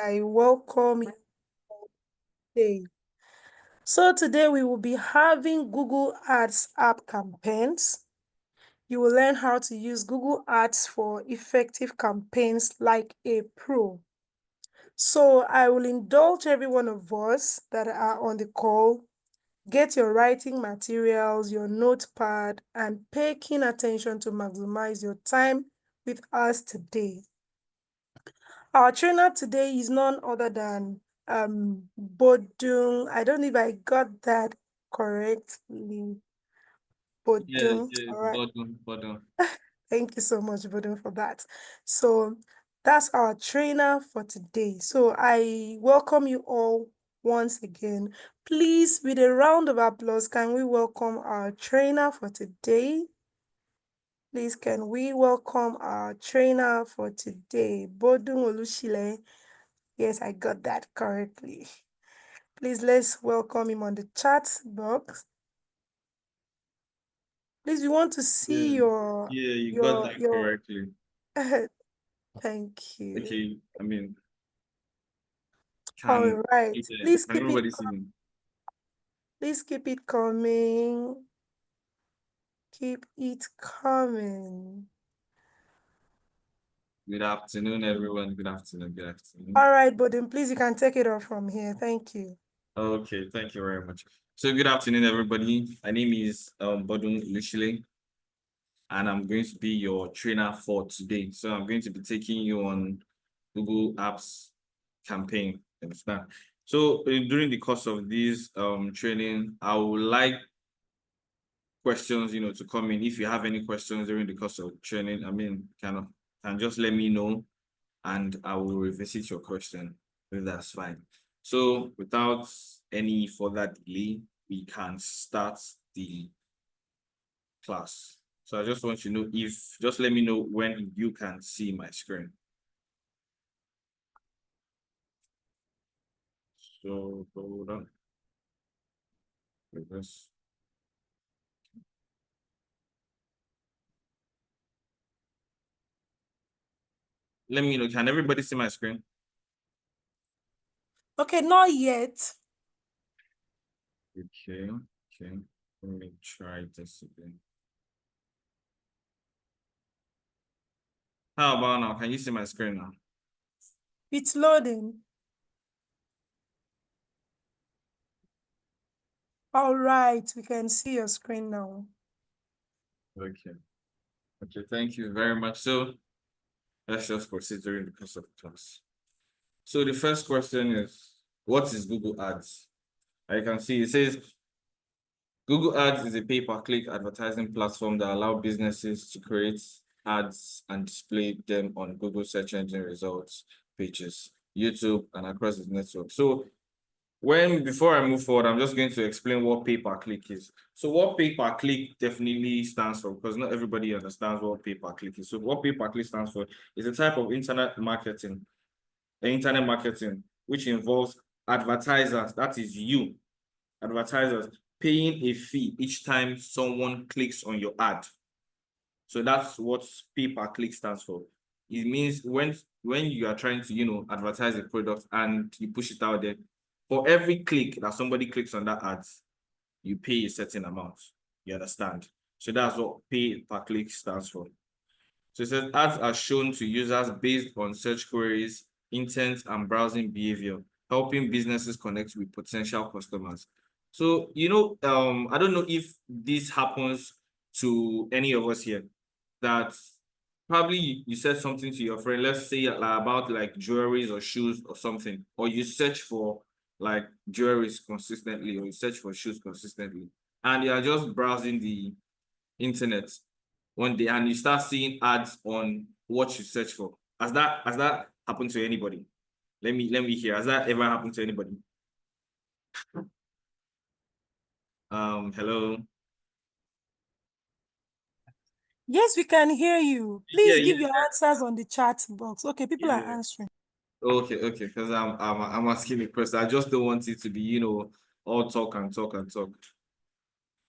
I welcome you today. So today we will be having Google Ads app campaigns. You will learn how to use Google Ads for effective campaigns like a pro. So I will indulge every one of us that are on the call. Get your writing materials, your notepad, and pay keen attention to maximize your time with us today. Our trainer today is none other than Bodun. I don't know if I got that correctly. Yeah, Bodun. yeah, All right. Bodun. Thank you so much, Bodun, for that. So that's our trainer for today. So I welcome you all once again. Please, with a round of applause, can we welcome our trainer for today? Please, can we welcome our trainer for today, Bodun Olusile? Yes, I got that correctly. Please, let's welcome him on the chat box. Please, we want to see Yeah, your yeah, you got your that your correctly. thank you. Okay, I mean, All can right. yeah, Please can keep it everybody see me? please keep it coming. Keep it coming. Good afternoon, everyone. Good afternoon. Good afternoon. All right, Bodin, please you can take it off from here. Thank you. Okay, thank you very much. So, good afternoon, everybody. My name is Bodun Olusile, and I'm going to be your trainer for today. So, I'm going to be taking you on Google Apps campaign. Understand? So, during the course of this training, I would like questions, to come in. If you have any questions during the course of training, can just let me know and I will revisit your question if that's fine. So without any further delay, we can start the class. So I just want you to know just let me know when you can see my screen. So hold on. This. Let me know. Can everybody see my screen? Okay, not yet. Okay. Let me try this again. How about now? Can you see my screen now? It's loading. All right, we can see your screen now. Okay. Okay, thank you very much. So let's just proceed during the course of the class. So the first question is, what is Google Ads? I can see it says Google Ads is a pay-per-click advertising platform that allows businesses to create ads and display them on Google search engine results pages, YouTube, and across the network. So before I move forward, I'm just going to explain what pay-per-click is. So what pay-per-click definitely stands for, because not everybody understands what pay-per-click is. So what pay-per-click stands for is a type of internet marketing, which involves advertisers, that is you, advertisers, paying a fee each time someone clicks on your ad. So that's what pay-per-click stands for. It means when you are trying to, advertise a product and you push it out there, for every click that somebody clicks on that ad, you pay a certain amount. You understand? So that's what pay-per-click stands for. So it says ads are shown to users based on search queries, intent, and browsing behavior, helping businesses connect with potential customers. So, I don't know if this happens to any of us here, that probably you said something to your friend, let's say about like jewelries or shoes or something, or you search for like jewelries consistently, or you search for shoes consistently, and you are just browsing the internet one day and you start seeing ads on what you search for. Has that happened to anybody? Let me hear. Has that ever happened to anybody? Hello. Yes, we can hear you. Yeah, Please yeah, give your answers on the chat box. Okay, people are yeah. answering. Okay. Because I'm asking a question. I just don't want it to be, all talk and talk and talk.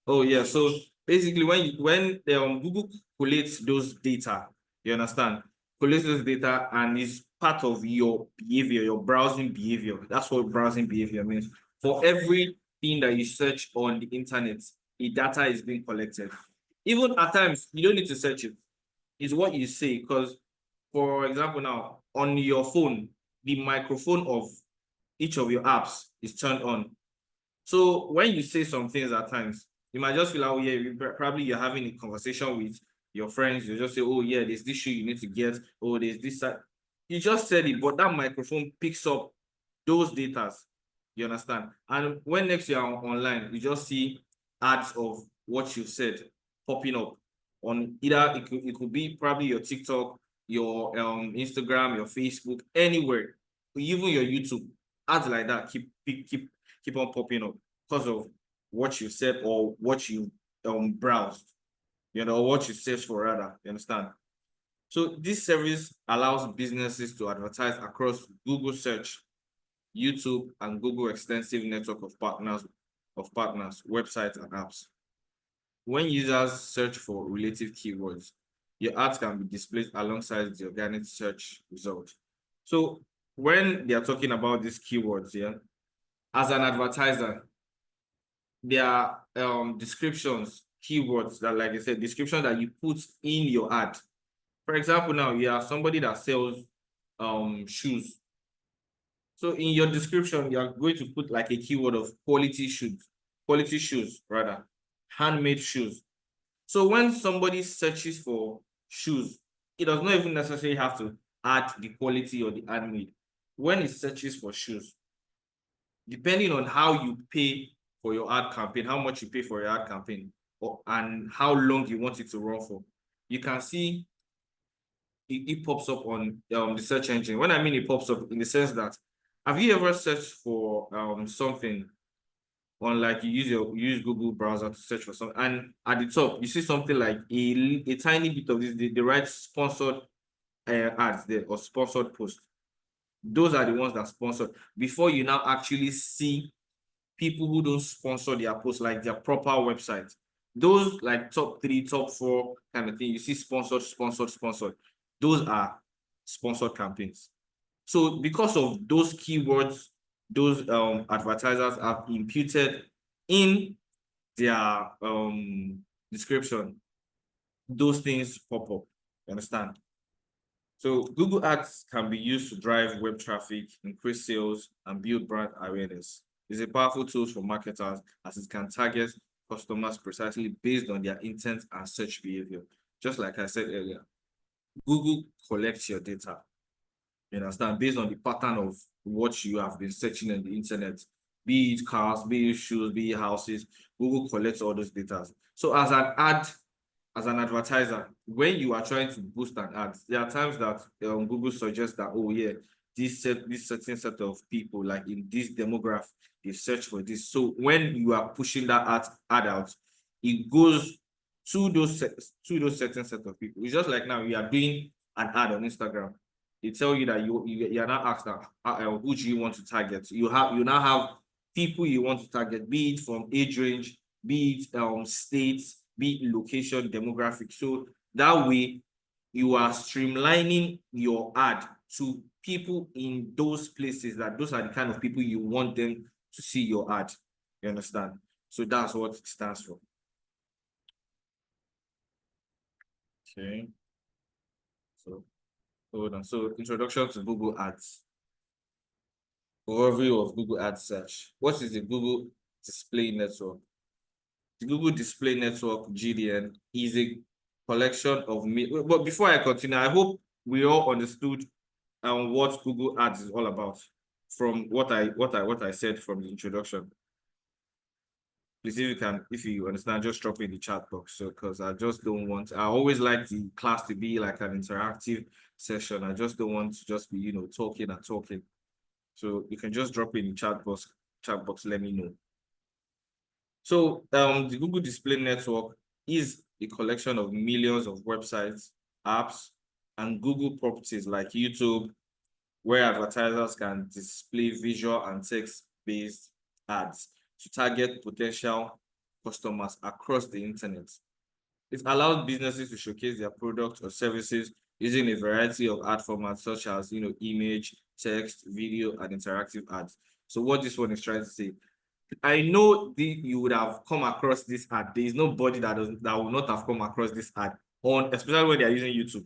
Oh yeah. So basically, when Google collates those data, you understand, collates those data and is part of your behavior, your browsing behavior. That's what browsing behavior means. For everything that you search on the internet, the data is being collected. Even at times, you don't need to search it. It's what you say. Because, for example, now on your phone, the microphone of each of your apps is turned on. So when you say some things at times, you might just feel like, oh yeah, probably you're having a conversation with your friends. You just say, oh yeah, there's this shoe you need to get. Oh, there's this. You just said it, but that microphone picks up those datas. You understand? And when next you're online, you just see ads of what you said popping up on either it could be probably your TikTok, your Instagram, your Facebook, anywhere, even your YouTube. Ads like that keep on popping up because of what you said or what you browsed, or what you searched for rather. You understand? So this service allows businesses to advertise across Google search, YouTube, and Google extensive network of partners, websites, and apps. When users search for related keywords, your ads can be displayed alongside the organic search result. So when they are talking about these keywords, yeah, as an advertiser, there are descriptions, keywords that, like I said, description that you put in your ad. For example, now you are somebody that sells shoes. So in your description, you are going to put like a keyword of quality shoes rather, handmade shoes. So when somebody searches for shoes, it does not even necessarily have to add the quality or the handmade. When it searches for shoes, depending on how you pay for your ad campaign, how much you pay for your ad campaign, and how long you want it to run for, you can see it pops up on the search engine. When I mean it pops up, in the sense that, have you ever searched for something on, like, you use Google browser to search for something, and at the top you see something like a tiny bit of this, they write sponsored ads there, or sponsored post. Those are the ones that sponsored, before you now actually see people who don't sponsor their posts, like their proper website. Those like top 3, top 4 kind of thing, you see sponsored, sponsored, sponsored. Those are sponsored campaigns. So because of those keywords, those advertisers have imputed in their description, those things pop up. You understand? So Google Ads can be used to drive web traffic, increase sales, and build brand awareness. It's a powerful tool for marketers, as it can target customers precisely based on their intent and search behavior. Just like I said earlier, Google collects your data. You understand? Based on the pattern of what you have been searching on the internet, be it cars, be it shoes, be it houses, Google collects all those data. So as an advertiser, when you are trying to boost an ad, there are times that Google suggests that, oh yeah, this certain set of people, like in this demographic, they search for this. So when you are pushing that ad out, it goes to those certain set of people. It's just like now you are doing an ad on Instagram. They tell you that you are not asked that who do you want to target. You now have people you want to target, be it from age range, be it states, be it location, demographic. So that way you are streamlining your ad to people in those places, that those are the kind of people you want them to see your ad. You understand? So that's what it stands for. Okay. So hold on. So introduction to Google Ads. Overview of Google Ads search. What is the Google Display Network? The Google Display Network, GDN, is a collection of but before I continue, I hope we all understood what Google Ads is all about from what I said from the introduction. Please, if you understand, just drop it in the chat box. So, because I just don't want, I always like the class to be like an interactive session. I just don't want to just be, talking and talking. So you can just drop it in the chat box, let me know. So the Google Display Network is a collection of millions of websites, apps, and Google properties like YouTube, where advertisers can display visual and text-based ads to target potential customers across the internet. It allows businesses to showcase their products or services using a variety of ad formats such as, image, text, video, and interactive ads. So what this one is trying to say, I know you would have come across this ad. There is nobody that will not have come across this ad on, especially when they are using YouTube.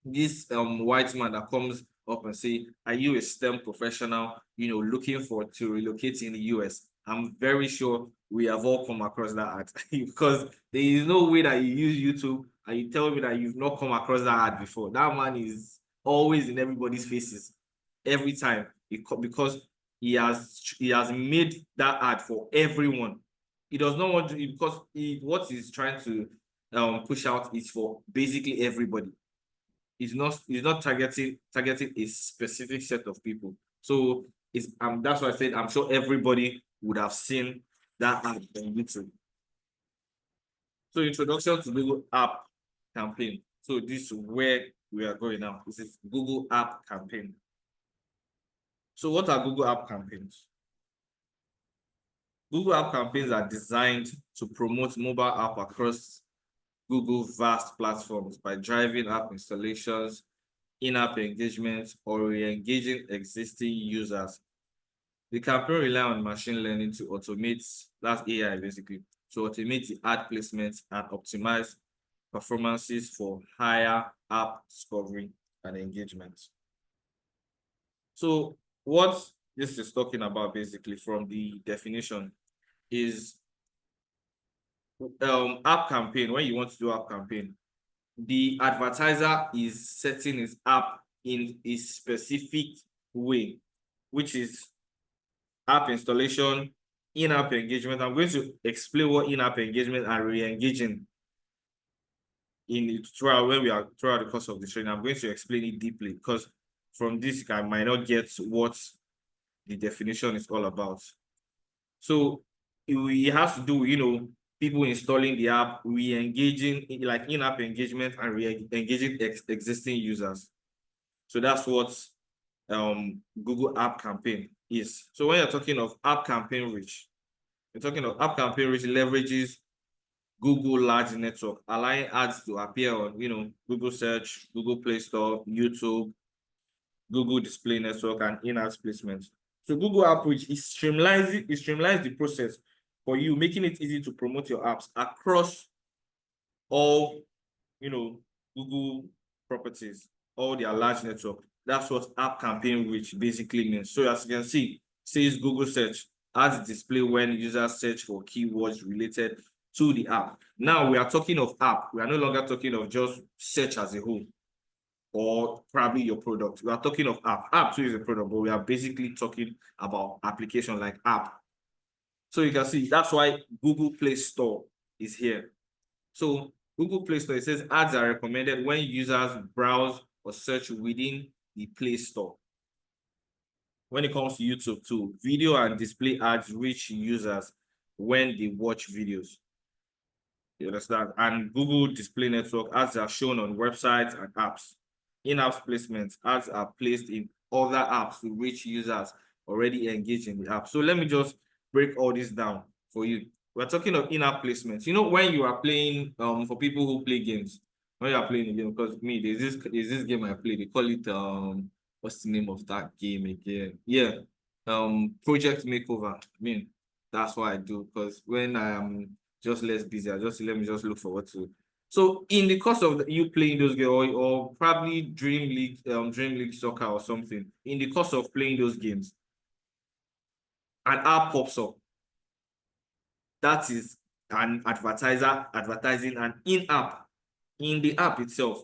This white man that comes up and say, "Are you a STEM professional? Looking for to relocate in the US?" I'm very sure we have all come across that ad because there is no way that you use YouTube and you tell me that you've not come across that ad before. That man is always in everybody's faces every time because he has made that ad for everyone. He does not want to because what he's trying to push out is for basically everybody. He's not targeting a specific set of people. So that's why I said I'm sure everybody would have seen that ad on YouTube. So introduction to Google App Campaign. So this is where we are going now. This is Google App Campaign. So what are Google App Campaigns? Google App Campaigns are designed to promote mobile app across Google vast platforms by driving app installations, in-app engagement, or re-engaging existing users. The campaign rely on machine learning to automate, that's AI basically, to automate the ad placement and optimize performances for higher app discovery and engagement. So what this is talking about basically from the definition is app campaign. When you want to do app campaign, the advertiser is setting his app in a specific way, which is app installation, in-app engagement. I'm going to explain what in-app engagement and re-engaging throughout the course of the training. I'm going to explain it deeply because from this I might not get what the definition is all about. So it has to do with, people installing the app, re-engaging, like in-app engagement and re-engaging existing users. So that's what Google App Campaign is. So when you're talking of App Campaign reach, you're talking of App Campaign reach leverages Google large network, allowing ads to appear on, Google Search, Google Play Store, YouTube, Google Display Network, and in-app placements. So Google App Reach streamlines the process for you, making it easy to promote your apps across all, Google properties, all their large network. That's what App Campaign Reach basically means. So as you can see, it says Google Search, ads display when users search for keywords related to the app. Now we are talking of app. We are no longer talking of just search as a whole or probably your product. We are talking of app. App too is a product, but we are basically talking about application like app. So you can see that's why Google Play Store is here. So Google Play Store, it says ads are recommended when users browse or search within the Play Store. When it comes to YouTube too, video and display ads reach users when they watch videos. You understand? And Google Display Network ads are shown on websites and apps. In-app placements, ads are placed in other apps to reach users already engaged in the app. So let me just break all this down for you. We're talking of in-app placements. When you are playing, for people who play games, when you are playing a game, because me, there's this game I play, they call it, what's the name of that game again? Yeah, Project Makeover. I mean, that's what I do, because when I am just less busy, let me just look forward to. So in the course of you playing those games, or probably Dream League Soccer or something, in the course of playing those games, an app pops up. That is an advertiser advertising an in-app in the app itself.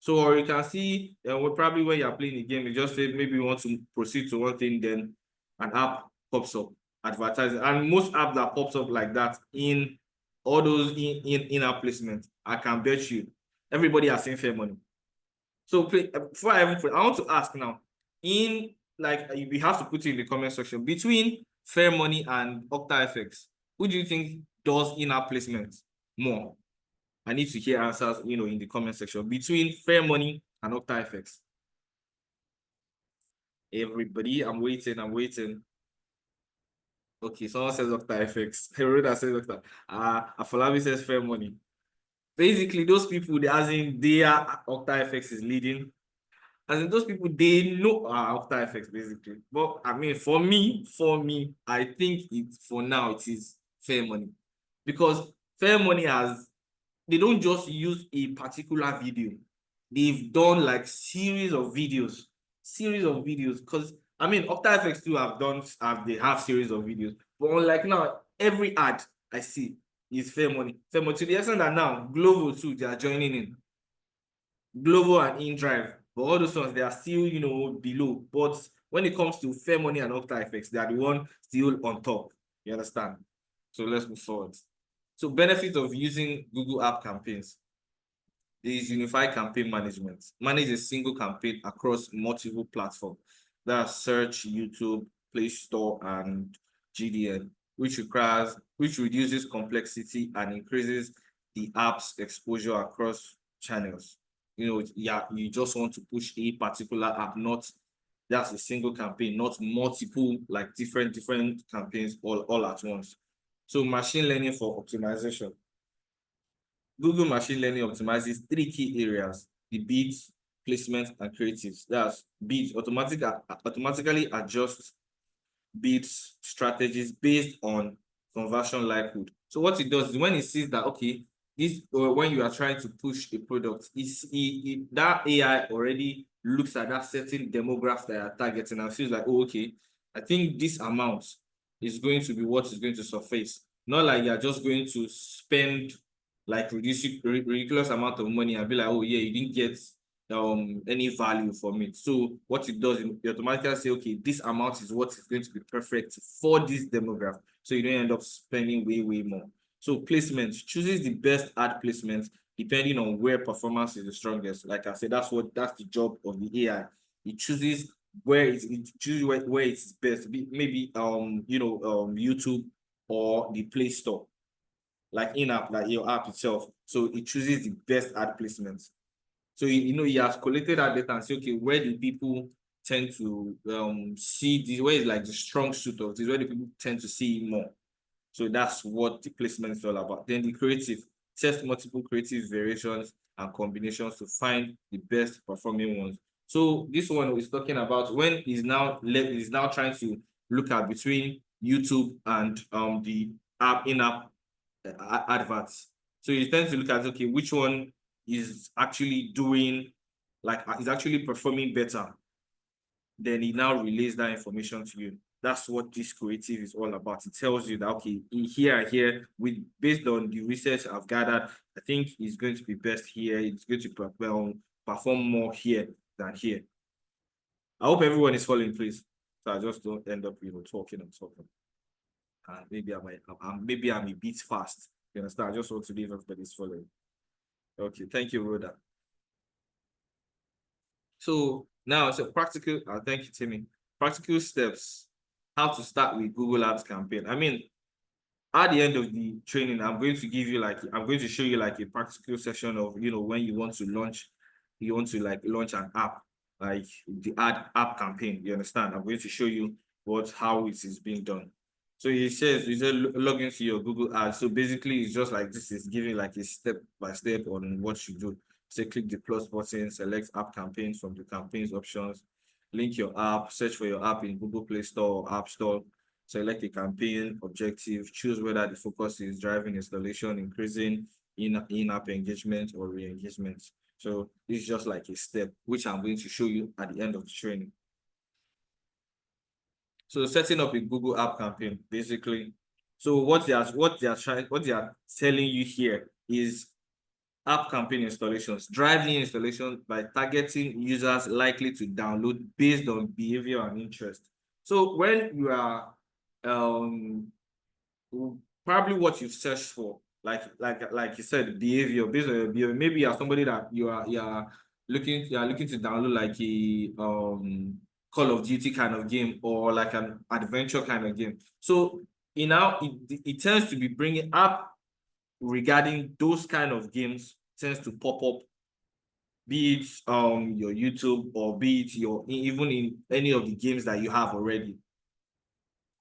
So, or you can see, probably when you're playing the game, you just say maybe you want to proceed to one thing, then an app pops up advertising. And most apps that pops up like that in all those in-app placements, I can bet you everybody has seen fair money. So before I want to ask now, we have to put it in the comment section between fair money and Octa FX, who do you think does in-app placement more? I need to hear answers, in the comment section between fair money and Octa FX. Everybody, I'm waiting. Okay, someone says Octa FX. Heroda says Octa. Afolabi says fair money. basically those people, as in their Octa FX is leading. As in those people, they know After Effects basically. But I mean, for me, I think for now it is Fair Money, because Fair Money they don't just use a particular video. They've done like series of videos. Because I mean, After Effects too they have series of videos. But unlike now, every ad I see is Fair Money. Fair Money, to the extent that now Glovo too, they are joining in. Glovo and InDrive, but all those ones, they are still, below. But when it comes to Fair Money and Octa Effects, they are the one still on top. You understand? So let's move forward. So benefit of using Google App Campaigns is unified campaign management. Manage a single campaign across multiple platforms. That's search, YouTube, Play Store, and GDN, which reduces complexity and increases the app's exposure across channels. Yeah, you just want to push a particular app, not that's a single campaign, not multiple, like different campaigns all at once. So machine learning for optimization. Google machine learning optimizes three key areas: the bids, placement, and creatives. That's bids automatically adjusts bids strategies based on conversion likelihood. So what it does is when it sees that, okay, this when you are trying to push a product, that AI already looks at that certain demographic that you're targeting and feels like, oh, okay, I think this amount is going to be what is going to surface. Not like you're just going to spend like ridiculous amount of money and be like, oh yeah, you didn't get any value from it. So what it does, it automatically say, okay, this amount is what is going to be perfect for this demographic. So you don't end up spending way more. So placement chooses the best ad placement depending on where performance is the strongest. Like I said, that's the job of the AI. It chooses it chooses where it's best. Maybe YouTube or the Play Store, like in-app, like your app itself. So it chooses the best ad placements. So he has collected that data and say, okay, where do people tend to see this? Where is like the strong suit of this? Where do people tend to see more? So that's what the placement is all about. Then the creative, test multiple creative variations and combinations to find the best performing ones. So this one is talking about when he's now trying to look at between YouTube and the in-app adverts. So you tend to look at, okay, which one is actually doing, like, is actually performing better. Then he now relays that information to you. That's what this creative is all about. It tells you that, okay, in here, based on the research I've gathered, I think it's going to be best here. It's going to perform more here than here. I hope everyone is following, please. So I just don't end up, talking and talking. Maybe I'm a bit fast. You understand? I just want to leave everybody's following. Okay, thank you, Rhoda. So now, practical. Thank you, Timmy. Practical steps. How to start with Google Ads campaign. I mean, at the end of the training, I'm going to show you like a practical session of when you want to launch an app, like the app campaign. You understand? I'm going to show you how it is being done. So it says log into your Google Ads. So basically, it's just like this is giving like a step by step on what you do. So click the plus button, select app campaigns from the campaigns options, link your app, search for your app in Google Play Store or App Store, select a campaign objective, choose whether the focus is driving installation, increasing in-app engagement or re-engagement. So this is just like a step, which I'm going to show you at the end of the training. So setting up a Google App campaign, basically. So what they are telling you here is app campaign installations. Drive new installation by targeting users likely to download based on behavior and interest. So when you are probably what you've searched for, like you said, behavior, based on your behavior. Maybe you're somebody that you are looking to download like a Call of Duty kind of game or like an adventure kind of game. So it tends to be bringing up regarding those kind of games, tends to pop up, be it your YouTube or be it even in any of the games that you have already.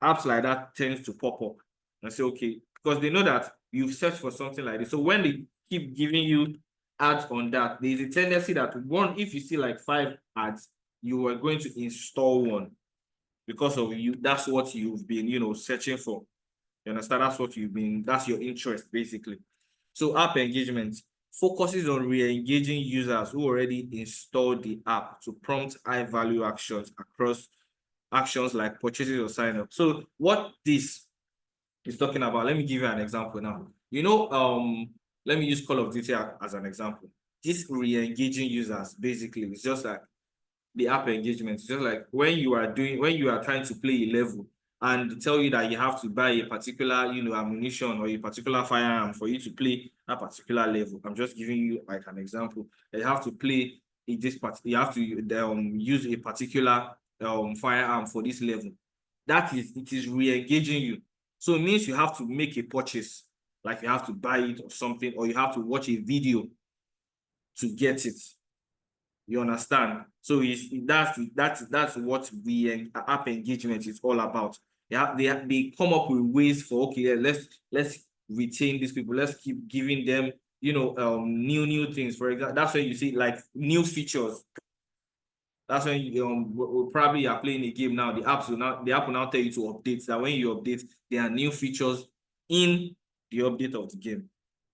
Apps like that tends to pop up and say, okay, because they know that you've searched for something like this. So when keep giving you ads on that, there's a tendency that one, if you see like 5 ads, you are going to install one because of you. That's what you've been, searching for. You understand? That's your interest, basically. So app engagement focuses on re-engaging users who already installed the app to prompt high-value actions across actions like purchases or sign up. So what this is talking about, let me give you an example now. Let me use Call of Duty as an example. This re-engaging users basically is just like the app engagement. It's just like when you are trying to play a level and tell you that you have to buy a particular, ammunition or a particular firearm for you to play that particular level. I'm just giving you like an example. You have to play you have to use a particular firearm for this level. It is re-engaging you. So it means you have to make a purchase, like you have to buy it or something, or you have to watch a video to get it. You understand? So that's what the app engagement is all about. They come up with ways for, okay, yeah, let's retain these people. Let's keep giving them, new things. For example, that's when you see like new features. That's when you probably are playing a game now. The app will now tell you to update. That when you update, there are new features in the update of the game.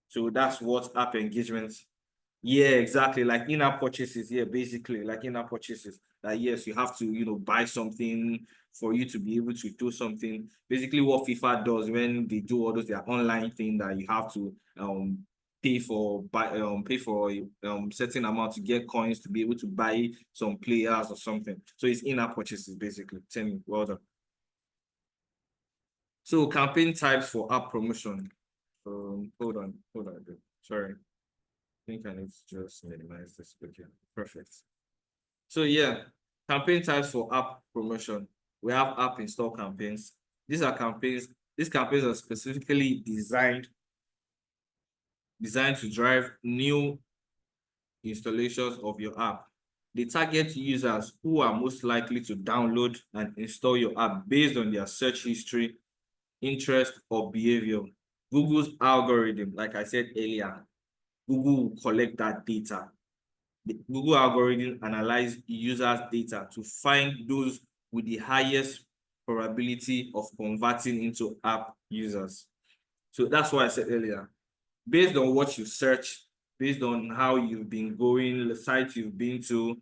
So that's what app engagement. Yeah, exactly. Like in-app purchases. Yeah, basically like in-app purchases. That yes, you have to, buy something for you to be able to do something. Basically, what FIFA does when they do all those their online thing that you have to pay for certain amount to get coins to be able to buy some players or something. So it's in-app purchases basically. Tell me, well done. So campaign types for app promotion. Hold on. Sorry. I think I need to just minimize this. Okay, perfect. So yeah, campaign types for app promotion. We have app install campaigns. These campaigns are specifically designed to drive new installations of your app. They target users who are most likely to download and install your app based on their search history, interest, or behavior. Google's algorithm, like I said earlier, Google will collect that data. The Google algorithm analyze users' data to find those with the highest probability of converting into app users. So that's why I said earlier, based on what you search, based on how you've been going, the sites you've been to,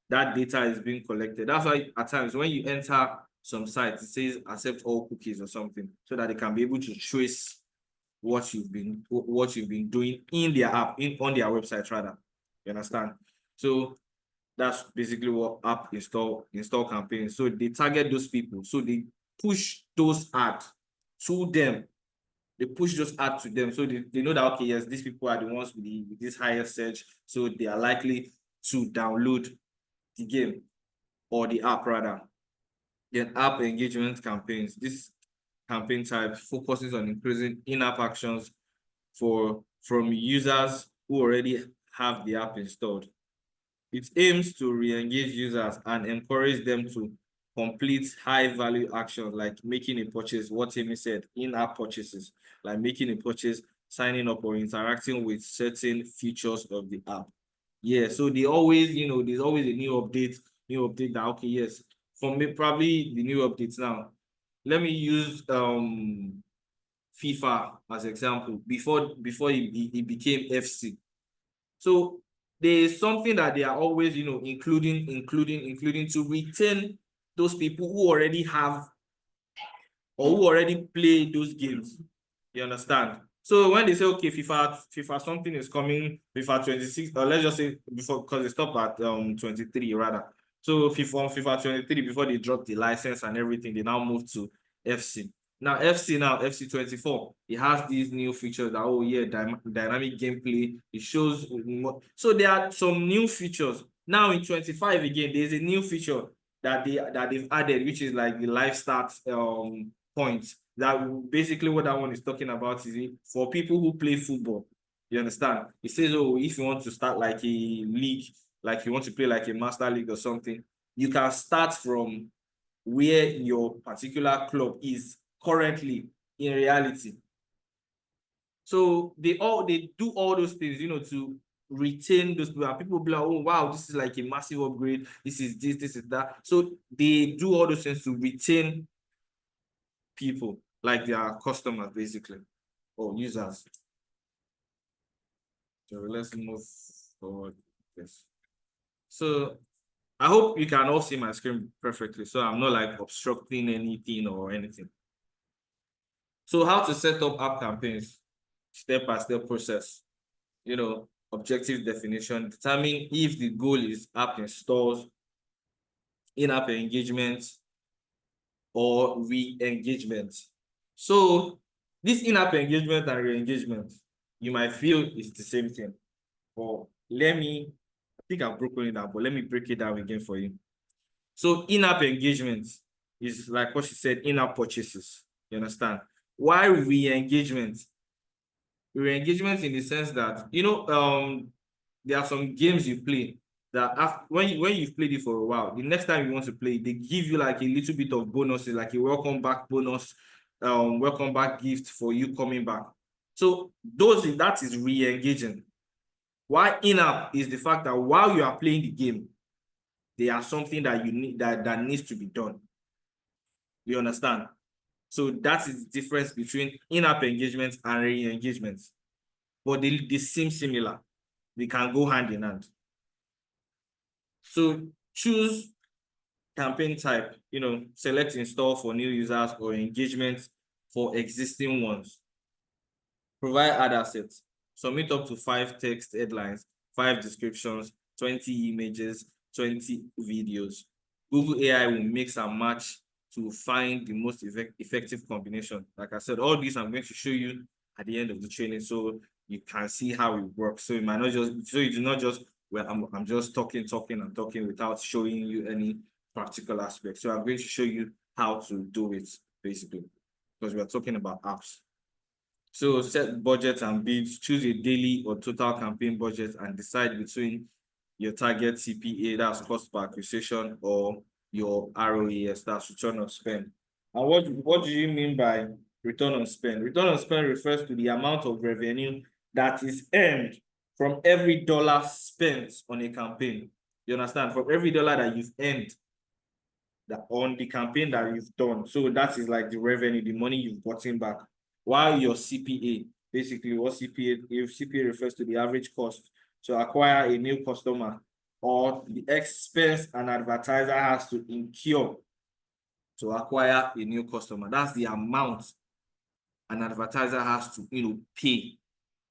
that data is being collected. That's why at times when you enter some sites, it says accept all cookies or something, so that they can be able to trace what you've been doing in their app, on their website rather. You understand? So that's basically what app install campaigns. So they target those people. So they push those ads to them. They push those ads to them. So they know that, okay, yes, these people are the ones with this higher search. So they are likely to download the game or the app rather. Then app engagement campaigns. This campaign type focuses on increasing in-app actions from users who already have the app installed. It aims to re-engage users and encourage them to complete high-value actions like making a purchase, what Amy said, in-app purchases, like making a purchase, signing up, or interacting with certain features of the app. Yeah, so there's always a new update that, okay, yes, for me, probably the new updates now. Let me use FIFA as example before it became FC. So there's something that they are always, including to retain those people who already have or who already play those games. You understand? So when they say, okay, FIFA something is coming, FIFA 26, or let's just say before, because they stopped at 23 rather. So FIFA 23, before they dropped the license and everything, they now moved to FC. Now FC 24, it has these new features that, oh yeah, dynamic gameplay. It shows more. So there are some new features. Now in 25 again, there's a new feature that they've added, which is like the live stats point. That basically what that one is talking about is for people who play football. You understand? It says, oh, if you want to start like a league, like you want to play like a master league or something, you can start from where your particular club is currently in reality. So they do all those things, to retain those people. And people be like, oh wow, this is like a massive upgrade. This is this is that. So they do all those things to retain people, like their customers, basically, or users. So let's move forward. Yes. So I hope you can all see my screen perfectly. So I'm not like obstructing anything or anything. So how to set up app campaigns, step-by-step process, objective definition, determine if the goal is app installs, in-app engagement, or re-engagement. So this in-app engagement and re-engagement, you might feel it's the same thing. But I think I've broken it down, but let me break it down again for you. So in-app engagement is like what she said, in-app purchases. You understand? Why re-engagement? Re-engagement in the sense that, there are some games you play that after, when you've played it for a while, the next time you want to play, they give you like a little bit of bonuses, like a welcome back bonus, welcome back gift for you coming back. So that is re-engaging. Why in-app is the fact that while you are playing the game, there are something that you need that needs to be done. You understand? So that is the difference between in-app engagement and re-engagement. But they seem similar. They can go hand in hand. So choose campaign type, select install for new users or engagement for existing ones. Provide ad assets. Submit up to 5 text headlines, 5 descriptions, 20 images, 20 videos. Google AI will mix and match to find the most effective combination. Like I said, all these I'm going to show you at the end of the training so you can see how it works. So you do not just, well, I'm just talking and talking without showing you any practical aspect. So I'm going to show you how to do it, basically, because we are talking about apps. So set budget and bids, choose a daily or total campaign budget and decide between your target CPA, that's cost per acquisition, or your ROAS, that's return on spend. And what do you mean by return on spend? Return on spend refers to the amount of revenue that is earned from every dollar spent on a campaign. You understand? From every dollar that you've earned on the campaign that you've done. So that is like the revenue, the money you've gotten back. While your CPA, basically what CPA refers to the average cost to acquire a new customer or the expense an advertiser has to incur to acquire a new customer. That's the amount an advertiser has to, pay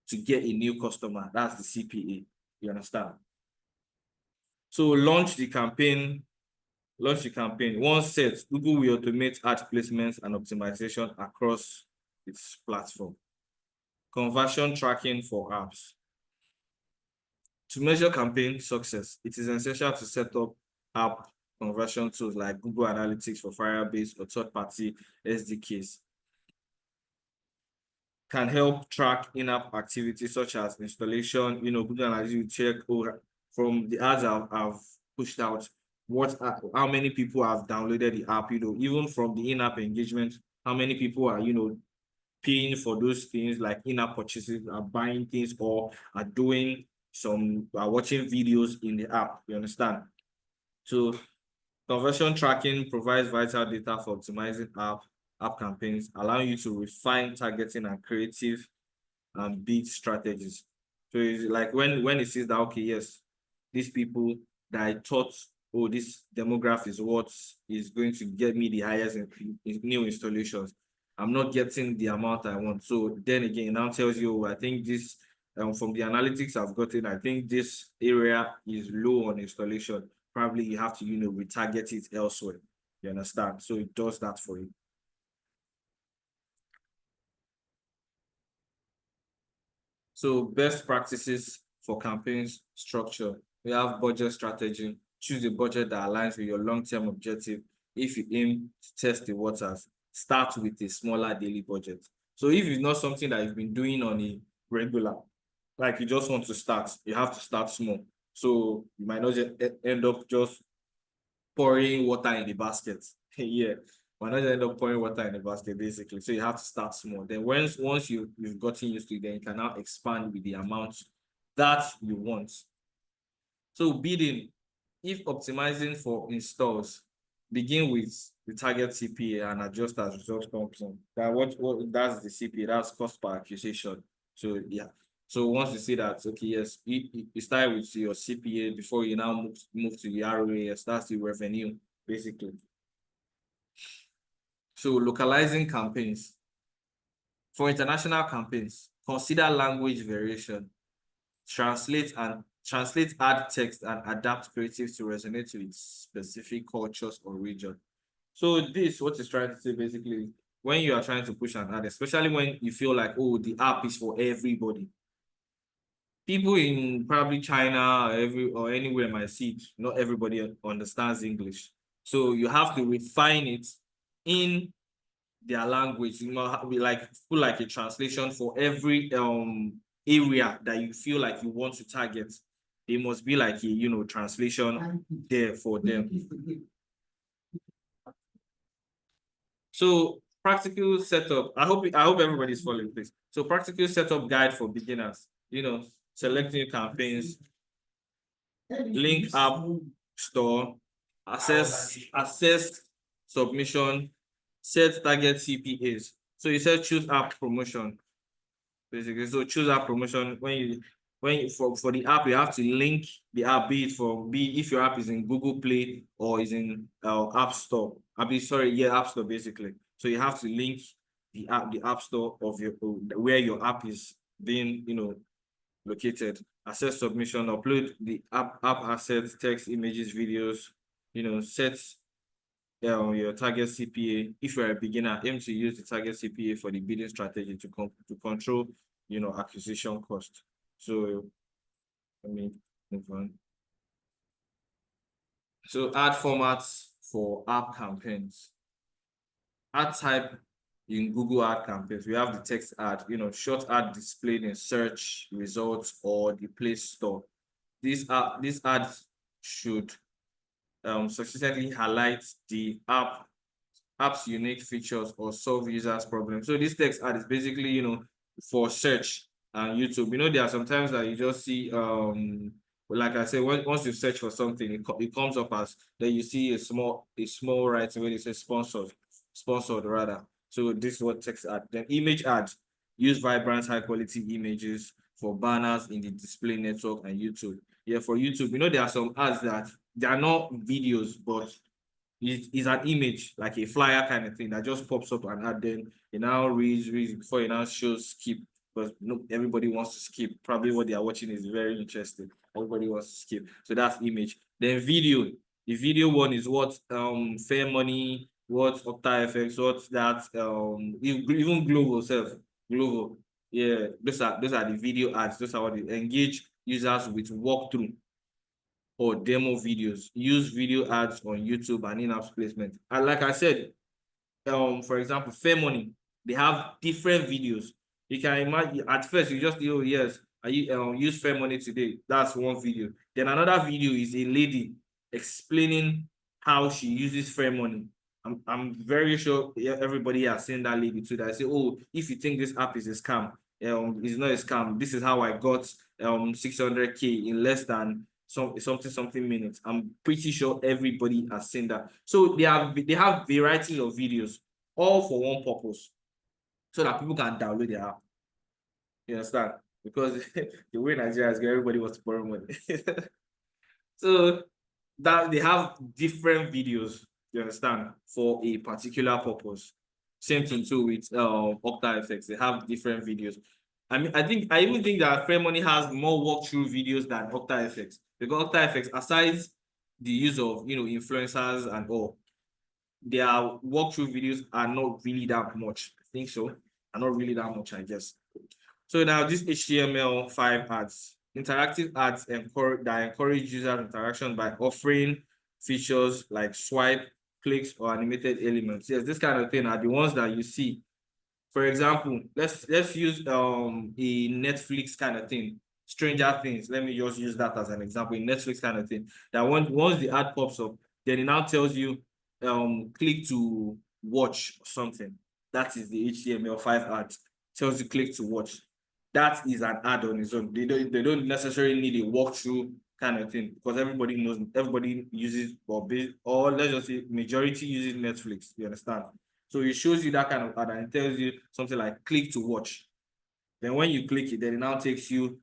to get a new customer. That's the CPA. You understand? So launch the campaign. Once set, Google will automate ad placements and optimization across its platform. Conversion tracking for apps. To measure campaign success, it is essential to set up app conversion tools like Google Analytics for Firebase or third-party SDKs. Can help track in-app activities such as installation. Google Analytics will check from the ads I've pushed out, how many people have downloaded the app, even from the in-app engagement, how many people are, paying for those things like in-app purchases, are buying things or are watching videos in the app. You understand? So conversion tracking provides vital data for optimizing app campaigns, allowing you to refine targeting and creative and bid strategies. So it's like when it says that, okay, yes, these people that I thought, oh, this demographic is what is going to get me the highest in new installations, I'm not getting the amount I want. So then again, it now tells you, I think this, from the analytics I've gotten, I think this area is low on installation. Probably you have to, retarget it elsewhere. You understand? So it does that for you. So best practices for campaigns structure. We have budget strategy. Choose a budget that aligns with your long-term objective. If you aim to test the waters, start with a smaller daily budget. So if it's not something that you've been doing on a regular, like you just want to start, you have to start small. So you might not just end up just pouring water in the basket. Yeah. We're not gonna end up pouring water in the basket, basically. So you have to start small. Then once you've gotten used to it, then you can now expand with the amount that you want. So bidding, if optimizing for installs, begin with the target CPA and adjust as results comes in. That what that's the CPA, that's cost per acquisition. So yeah. So once you see that, okay, yes, you start with your CPA before you now move to the ROAS, that's the revenue, basically. So localizing campaigns. For international campaigns, consider language variation. Translate add text and adapt creative to resonate with specific cultures or region. So this what it's trying to say basically, when you are trying to push an ad, especially when you feel like, oh, the app is for everybody. People in probably China or anywhere might see it. Not everybody understands English. So you have to refine it in their language. You know, like put like a translation for every area that you feel like you want to target. There must be like a translation there for them. So practical setup. I hope everybody's following this. So practical setup guide for beginners. Selecting campaigns, link app store, assess submission, set target CPAs. So you said choose app promotion, basically. So choose app promotion for the app, you have to link the app, be if your app is in Google Play or is in App Store. App Store basically. So you have to link the app store of where your app is being located. Assess submission, upload the app assets, text, images, videos, set your target CPA. If you're a beginner, aim to use the target CPA for the bidding strategy to control acquisition cost. So let me move on. So ad formats for app campaigns. Ad type in Google ad campaigns, we have the text ad, short ad displayed in search results or the Play Store. These ads should successfully highlight the app's unique features or solve users' problems. So this text ad is basically, for search and YouTube. There are sometimes that you just see, like I said, once you search for something, it comes up as, then you see a small writing where it says sponsored rather. So this is what text ad. Then image ads, use vibrant, high quality images for banners in the display network and YouTube. Yeah, for YouTube, there are some ads that they are not videos, but is an image, like a flyer kind of thing that just pops up and ad, then it now reads before it now shows skip, because everybody wants to skip. Probably what they are watching is very interesting. Everybody wants to skip. So that's image. Then video. The video one is what Fair Money, what Opta FX, what that even Global self. Global. Yeah, those are the video ads. Those are what they engage users with walkthrough or demo videos. Use video ads on YouTube and in-app placement. And like I said, for example, Fair Money, they have different videos. You can imagine at first you just, oh yes, I use Fair Money today. That's one video. Then another video is a lady explaining how she uses Fair Money. I'm very sure everybody has seen that lady too. That I say, oh, if you think this app is a scam, it's not a scam. This is how I got 600K in less than something minutes. I'm pretty sure everybody has seen that. So they have varieties of videos, all for one purpose, so that people can download their app. You understand? Because the way Nigeria is going, everybody wants to borrow money. So that they have different videos, you understand, for a particular purpose. Same thing too with Opta FX. They have different videos. I mean, I even think that Fair Money has more walkthrough videos than Opta FX, because Opta FX, aside the use of influencers and all, their walkthrough videos are not really that much. I think so. Are not really that much, I guess. So now this HTML5 ads, interactive ads that encourage user interaction by offering features like swipe, clicks, or animated elements. Yes, this kind of thing are the ones that you see. For example, let's use a Netflix kind of thing. Stranger Things. Let me just use that as an example. In Netflix kind of thing. That once the ad pops up, then it now tells you click to watch something. That is the HTML5 ad. Tells you click to watch. That is an ad on its own. They don't necessarily need a walkthrough kind of thing, because everybody knows, everybody uses, or let's just say majority uses Netflix. You understand? So it shows you that kind of ad and it tells you something like click to watch. Then when you click it, then it now takes you,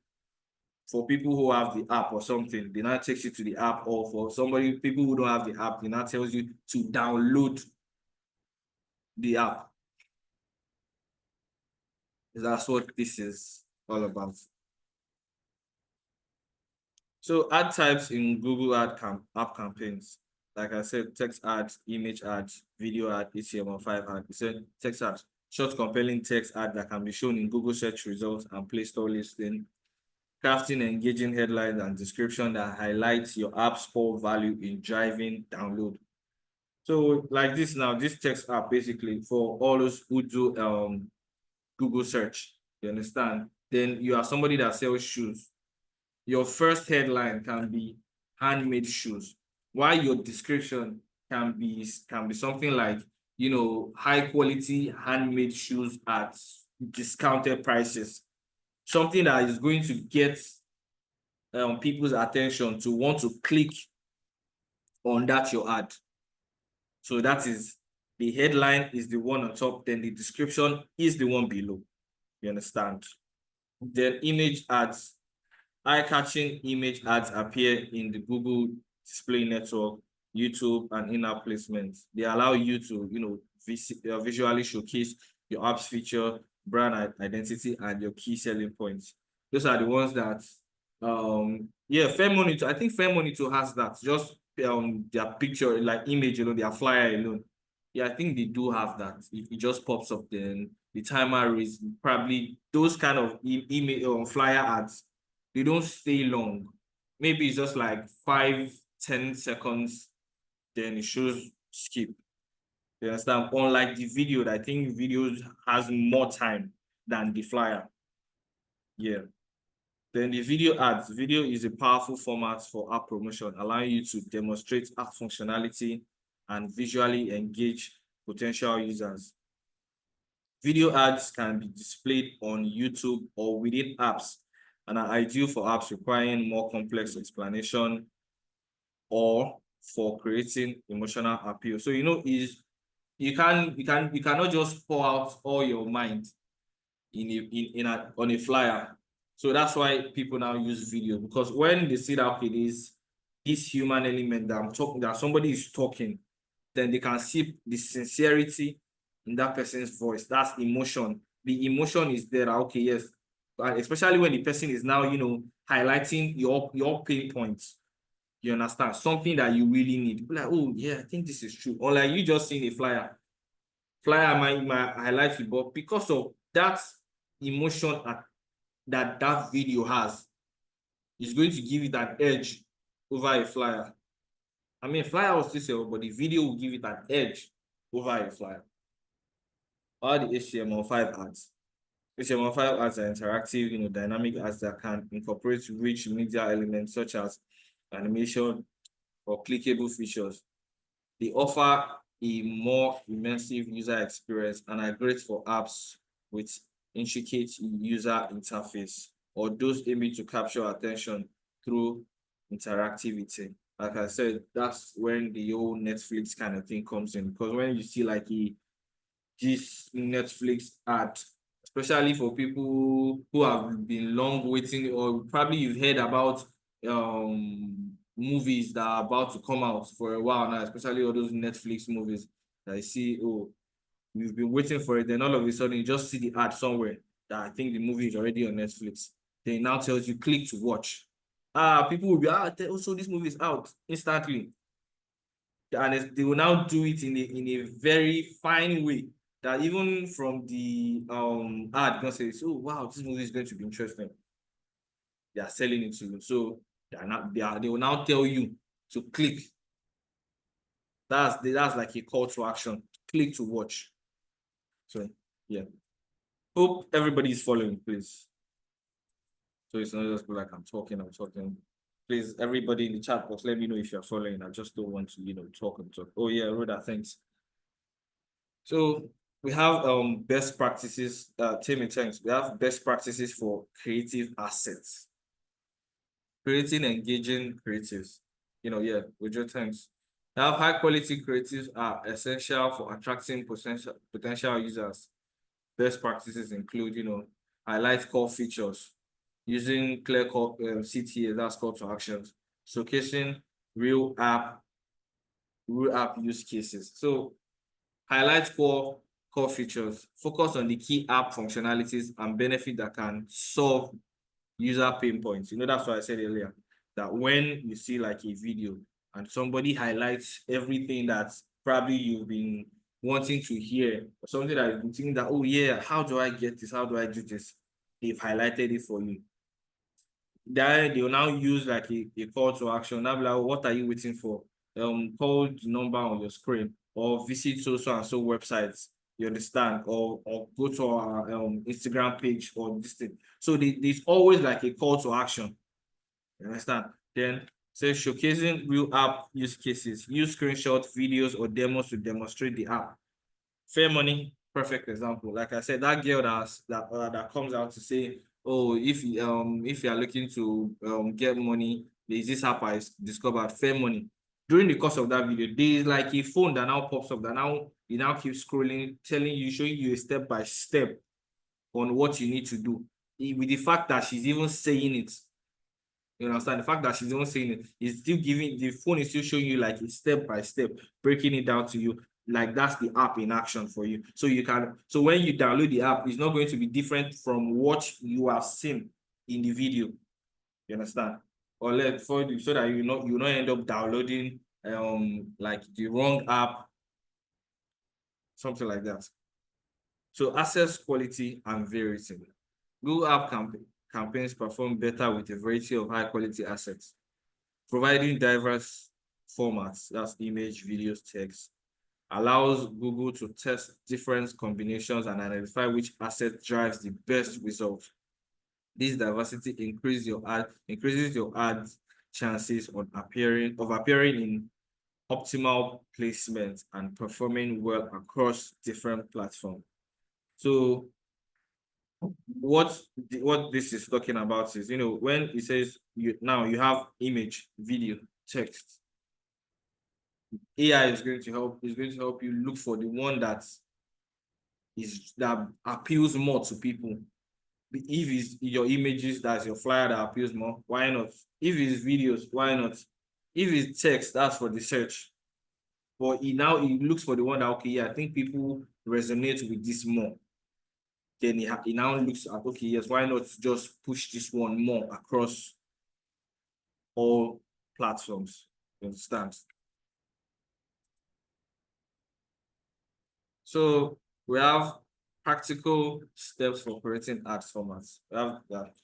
for people who have the app or something, it now takes you to the app, or for people who don't have the app, it now tells you to download the app. That's what this is all about. So ad types in Google app campaigns. Like I said, text ads, image ads, video ad, HTML5 ad. It said text ads, short compelling text ad that can be shown in Google search results and Play Store listing. Crafting engaging headlines and description that highlights your app's core value in driving download. So like this now, this text app basically for all those who do Google search, you understand? Then you are somebody that sells shoes. Your first headline can be handmade shoes, while your description can be something like, high quality handmade shoes at discounted prices. Something that is going to get people's attention to want to click on that your ad. So that is, the headline is the one on top, then the description is the one below. You understand? Then image ads. Eye-catching image ads appear in the Google Display Network, YouTube, and in-app placements. They allow you to, visually showcase your app's feature, brand identity, and your key selling points. Those are the ones that, Fair Monitor. I think Fair Monitor has that. Just their picture, like image alone, their flyer alone. Yeah, I think they do have that. It just pops up. Then the timer is probably those kind of email or flyer ads. They don't stay long. Maybe it's just like 5-10 seconds, then it shows skip. You understand? Unlike the video, I think videos has more time than the flyer. Yeah. Then the video ads. Video is a powerful format for app promotion, allowing you to demonstrate app functionality and visually engage potential users. Video ads can be displayed on YouTube or within apps and are ideal for apps requiring more complex explanation or for creating emotional appeal. So is you cannot just pour out all your mind on a flyer. So that's why people now use video, because when they see that, okay, there's this human element that I'm talking, that somebody is talking, then they can see the sincerity in that person's voice. That's emotion. The emotion is there. Okay, yes. But especially when the person is now, highlighting your pain points. You understand? Something that you really need. Like, oh yeah, I think this is true. Or like you just seeing a flyer. Flyer might highlight it, but because of that emotion that video has, is going to give it an edge over a flyer. I mean, flyer will still sell, but the video will give it an edge over a flyer. All the HTML5 ads. HTML5 ads are interactive, dynamic ads that can incorporate rich media elements such as animation or clickable features. They offer a more immersive user experience and are great for apps with intricate user interface or those aiming to capture attention through interactivity. Like I said, that's when the whole Netflix kind of thing comes in, because when you see like this Netflix ad, especially for people who have been long waiting, or probably you've heard about movies that are about to come out for a while now, especially all those Netflix movies that I see, oh, you've been waiting for it, then all of a sudden you just see the ad somewhere that I think the movie is already on Netflix. Then it now tells you click to watch. People will be, also this movie is out instantly. And they will now do it in a very fine way that even from the ad, gonna say, oh wow, this movie is going to be interesting. They are selling it to you. So they will now tell you to click. That's like a call to action. Click to watch. So yeah. Hope everybody is following, please. So it's not just like I'm talking. Please, everybody in the chat box, let me know if you're following. I just don't want to, talk and talk. Oh yeah, Rhoda, thanks. So we have best practices, team in terms. We have best practices for creative assets. Creating engaging creatives. Yeah, with your terms. Now, high quality creatives are essential for attracting potential users. Best practices include, highlight core features, using clear call, CTA, that's call to actions, showcasing real app, real app use cases. So highlight core features, focus on the key app functionalities and benefit that can solve user pain points. That's what I said earlier, that when you see like a video and somebody highlights everything that probably you've been wanting to hear, or something that you've been thinking that, oh yeah, how do I get this? How do I do this? They've highlighted it for you. Then they'll now use like a call to action. Now be like, what are you waiting for? Call the number on your screen or visit so and so websites. You understand? Or go to our Instagram page or this thing. So there's always like a call to action. You understand? Then say showcasing real app use cases. Use screenshot videos or demos to demonstrate the app. Fair money, perfect example. Like I said, that girl that comes out to say, oh, if you are looking to get money, there's this app I discovered, fair money. During the course of that video, there's like a phone that now pops up that now you now keep scrolling, telling you, showing you a step by step on what you need to do. With the fact that she's even saying it. You understand? The fact that she's even saying it is still giving, the phone is still showing you like a step by step, breaking it down to you. Like that's the app in action for you. So when you download the app, it's not going to be different from what you have seen in the video. You understand? Or so that you not end up downloading like the wrong app, something like that. So access, quality, and variety. Google App campaigns perform better with a variety of high quality assets, providing diverse formats, that's image, videos, text, allows Google to test different combinations and identify which asset drives the best result. This diversity increases your ad chances of appearing in optimal placement and performing well across different platforms. So what this is talking about is, when it says you have image, video, text, AI is going to help you look for the one that appeals more to people. If it's your images, that's your flyer that appeals more, why not? If it's videos, why not? If it's text, that's for the search. But he looks for the one that, okay, yeah, I think people resonate with this more. Then he now looks at, okay, yes, why not just push this one more across all platforms? You understand? So we have practical steps for creating ad formats. We have that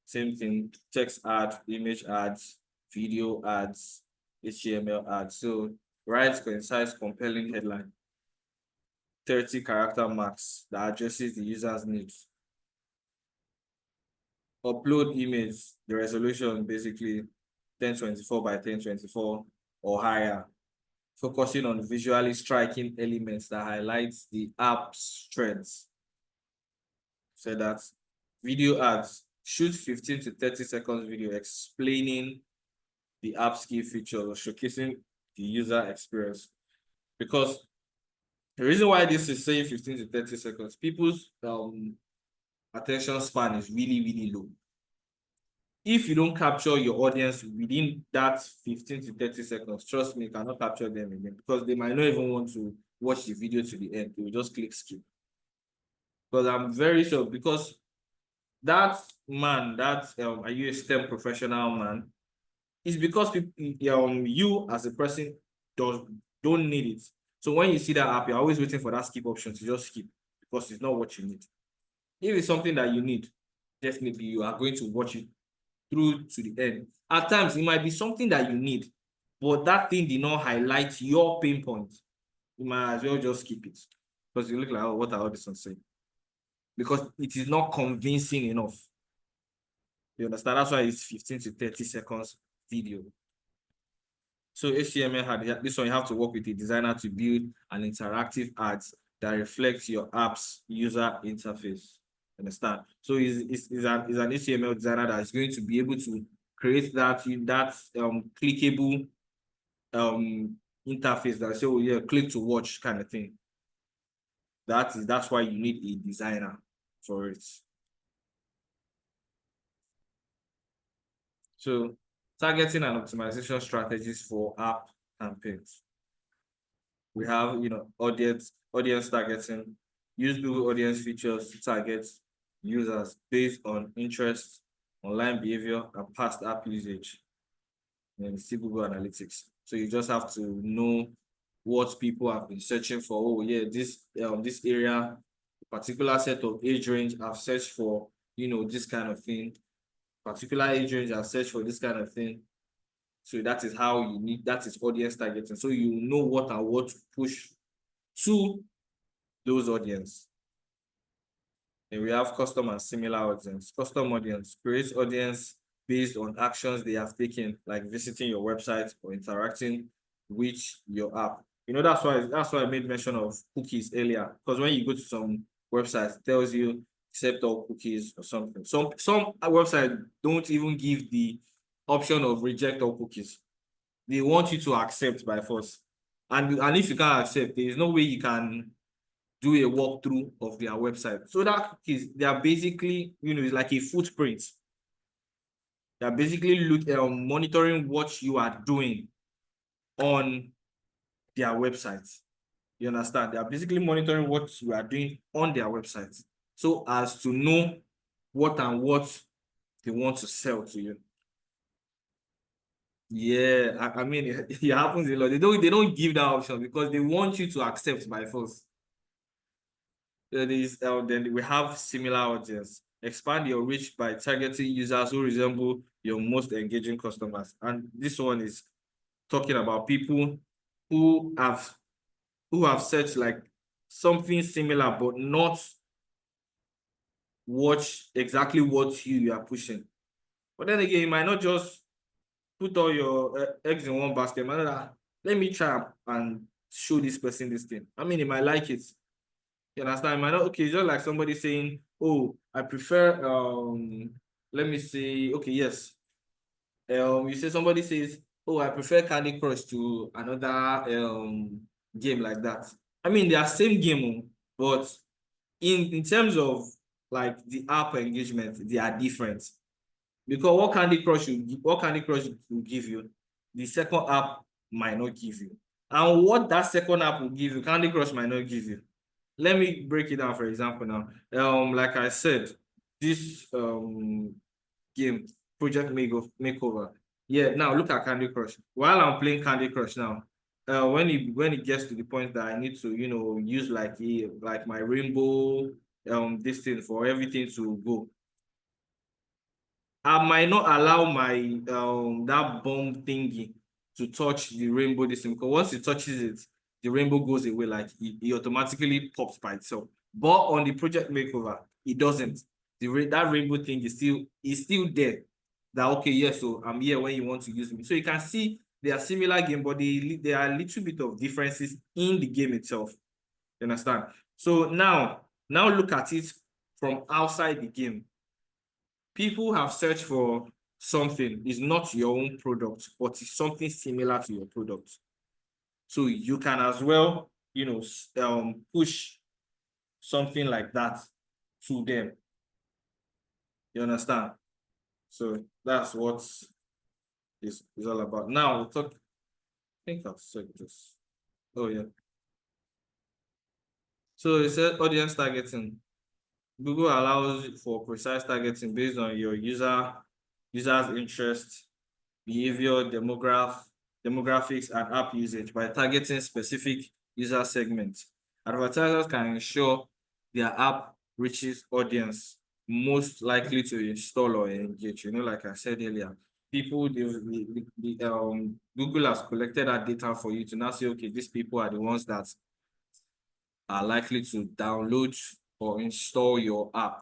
same thing: text ad, image ads, video ads, HTML ads. So write concise, compelling headline, 30 character max that addresses the user's needs. Upload image, the resolution basically 1024 by 1024 or higher, focusing on visually striking elements that highlights the app's strengths. So that video ads, shoot 15 to 30 seconds video explaining the app's key features or showcasing the user experience. Because the reason why this is saying 15 to 30 seconds, people's attention span is really, really low. If you don't capture your audience within that 15 to 30 seconds, trust me, you cannot capture them again, because they might not even want to watch the video to the end. They will just click skip. Because I'm very sure, because that man, are you a STEM professional man? It's because people, you as a person don't need it. So when you see that app, you're always waiting for that skip option to just skip, because it's not what you need. If it's something that you need, definitely you are going to watch it through to the end. At times, it might be something that you need, but that thing did not highlight your pain point. You might as well just skip it, because you look like, oh, what are all this one saying? Because it is not convincing enough. You understand? That's why it's 15 to 30 seconds video. So HTML had this one, you have to work with a designer to build an interactive ads that reflects your app's user interface. Understand? So is an HTML designer that is going to be able to create that clickable interface that say, oh yeah, click to watch kind of thing. That's why you need a designer for it. So targeting and optimization strategies for app campaigns. We have, audience targeting. Use Google audience features to target users based on interest, online behavior, and past app usage. And see Google Analytics. So you just have to know what people have been searching for. Oh yeah, this area, particular set of age range, I've searched for, this kind of thing. Particular age range, I've searched for this kind of thing. So that is how that is audience targeting. So you know what and what to push to those audience. And we have custom and similar audience. Custom audience creates audience based on actions they have taken, like visiting your website or interacting with your app. That's why I made mention of cookies earlier. Because when you go to some websites, it tells you accept all cookies or something. Some websites don't even give the option of reject all cookies. They want you to accept by force. And if you can't accept, there is no way you can do a walkthrough of their website. So that is, they are basically, it's like a footprint. They are basically monitoring what you are doing on their website. You understand? They are basically monitoring what you are doing on their website, so as to know what and what they want to sell to you. Yeah, I mean, it happens a lot. They don't give that option because they want you to accept by force. Then we have similar audience. Expand your reach by targeting users who resemble your most engaging customers. And this one is talking about people who have searched like something similar, but not watch exactly what you are pushing. But then again, you might not just put all your eggs in one basket. Let me try and show this person this thing. I mean, he might like it. You understand? It might not, okay, just like somebody saying, oh, I prefer, let me say, okay, yes. You say somebody says, oh, I prefer Candy Crush to another game like that. I mean, they are same game, but in terms of like the app engagement, they are different. Because what Candy Crush will give you, the second app might not give you. And what that second app will give you, Candy Crush might not give you. Let me break it down, for example, now. Like I said, this game, Project Makeover. Yeah, now look at Candy Crush. While I'm playing Candy Crush now, when it gets to the point that I need to, use like my rainbow this thing for everything to go, I might not allow my that bomb thingy to touch the rainbow this thing, because once it touches it, the rainbow goes away, like it automatically pops by itself. But on the Project Makeover, it doesn't. That rainbow thing is still there. That okay, yes, so I'm here when you want to use me. So you can see they are similar game, but there are a little bit of differences in the game itself. You understand? So now look at it from outside the game. People have searched for something, is not your own product, but it's something similar to your product. So you can as well, push something like that to them. You understand? So that's what is all about. Now we'll talk. I think I've said this. Oh yeah. So it said audience targeting. Google allows for precise targeting based on your user's interest, behavior, demographics, and app usage by targeting specific user segments. Advertisers can ensure their app reaches audience most likely to install or engage. Like I said earlier, Google has collected that data for you to now say, okay, these people are the ones that are likely to download or install your app.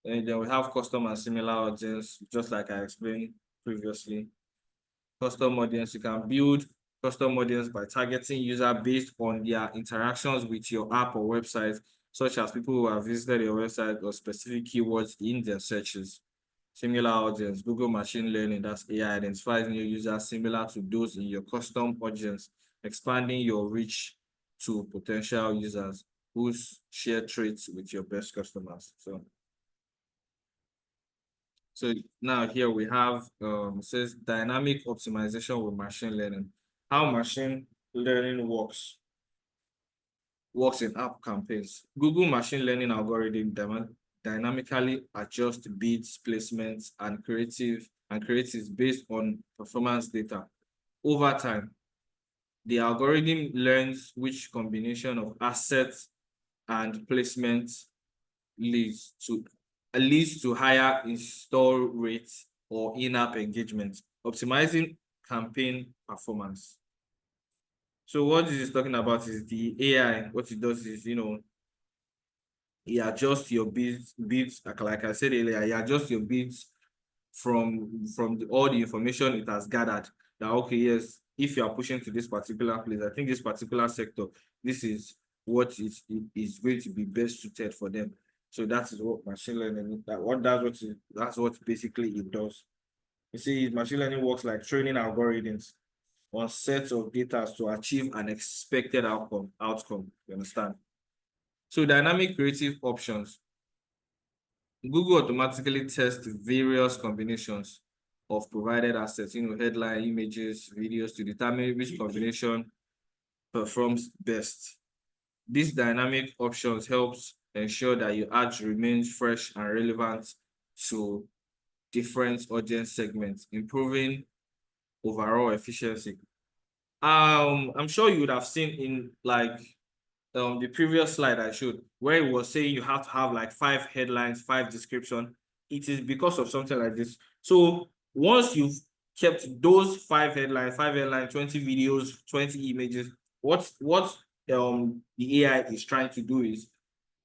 And then we have custom and similar audience, just like I explained previously. Custom audience, you can build custom audience by targeting user based on their interactions with your app or website, such as people who have visited your website or specific keywords in their searches. Similar audience, Google machine learning, that's AI, identifies new users similar to those in your custom audience, expanding your reach to potential users who share traits with your best customers. So now here we have, it says dynamic optimization with machine learning. How machine learning works in app campaigns. Google machine learning algorithm dynamically adjust bids, placements, and creatives based on performance data. Over time, the algorithm learns which combination of assets and placements leads to higher install rates or in-app engagement, optimizing campaign performance. So what this is talking about is the AI. What it does is, it adjusts your bids, like I said earlier, it adjusts your bids from all the information it has gathered. That, okay, yes, if you are pushing to this particular place, I think this particular sector, this is what is going to be best suited for them. So that is what machine learning, that's what basically it does. You see, machine learning works like training algorithms on sets of data to achieve an expected outcome. You understand? So dynamic creative options. Google automatically tests various combinations of provided assets, headline, images, videos, to determine which combination performs best. These dynamic options helps ensure that your ads remains fresh and relevant to different audience segments, improving overall efficiency. I'm sure you would have seen in the previous slide I showed, where it was saying you have to have like 5 headlines, 5 description. It is because of something like this. So once you've kept those 5 headlines, 20 videos, 20 images, what the AI is trying to do is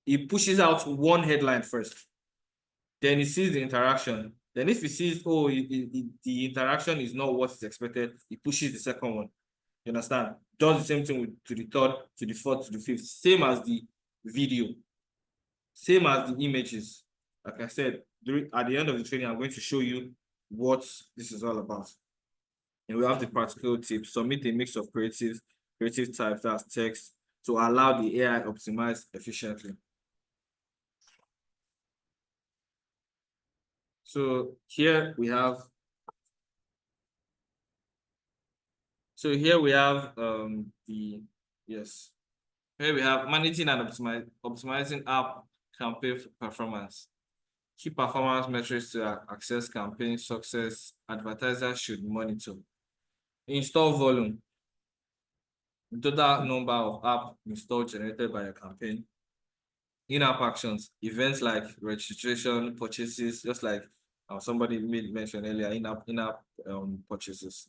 it pushes out one headline first. Then it sees the interaction. Then if it sees, the interaction is not what is expected, it pushes the second one. You understand? Does the same thing to the third, to the fourth, to the fifth. Same as the video. Same as the images. Like I said, at the end of the training, I'm going to show you what this is all about. And we have the practical tips. Submit a mix of creative types, that's text, to allow the AI optimize efficiently. So here we have Here we have managing and optimizing app campaign performance. Key performance metrics to access campaign success, advertisers should monitor. Install volume, the total number of app installed generated by a campaign. In-app actions, events like registration, purchases, just like somebody mentioned earlier, in-app purchases,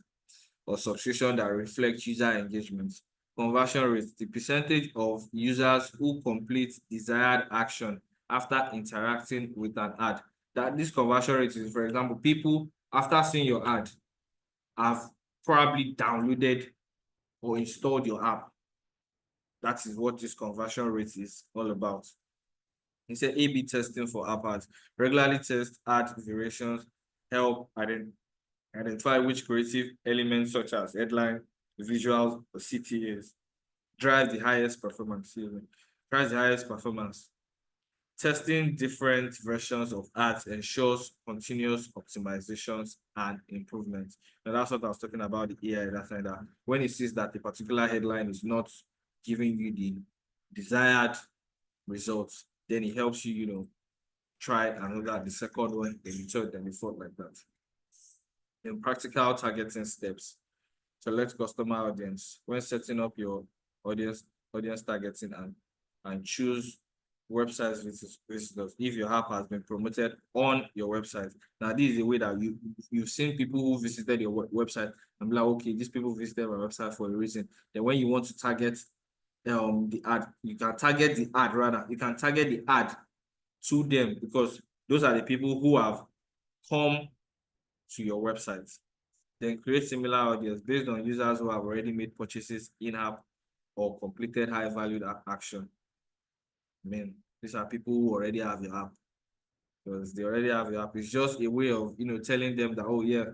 or subscription that reflect user engagement. Conversion rate, the percentage of users who complete desired action after interacting with an ad. That this conversion rate is, for example, people after seeing your ad have probably downloaded or installed your app. That is what this conversion rate is all about. He said A/B testing for app ads. Regularly test ad variations, help identify which creative elements such as headline, visuals, or CTAs drive the highest performance. Testing different versions of ads ensures continuous optimizations and improvements. And that's what I was talking about, the AI, that when it sees that a particular headline is not giving you the desired results, then it helps you, try another, the second one, then the third, then the fourth, like that. In practical targeting steps, select customer audience. When setting up your audience targeting and choose website visitors if your app has been promoted on your website. Now, this is the way that you've seen people who visited your website and be like, okay, these people visited my website for a reason. Then when you want to target the ad, you can target the ad to them, because those are the people who have come to your website. Then create similar audience based on users who have already made purchases in-app or completed high-valued action. I mean, these are people who already have your app because they already have your app. It's just a way of, telling them that, oh yeah,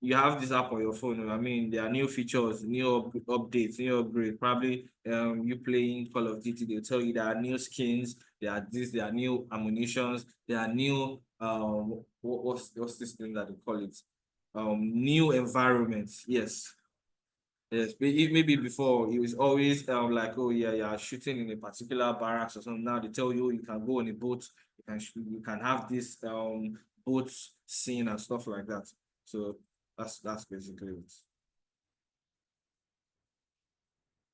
you have this app on your phone. I mean, there are new features, new updates, new upgrade. Probably you playing Call of Duty, they'll tell you there are new skins, there are new ammunitions, there are new what's this thing that they call it? New environments. Yes. Yes, maybe before it was always like, oh yeah, yeah, shooting in a particular barracks or something. Now they tell you you can go on a boat, you can have this boat scene and stuff like that. So that's basically it.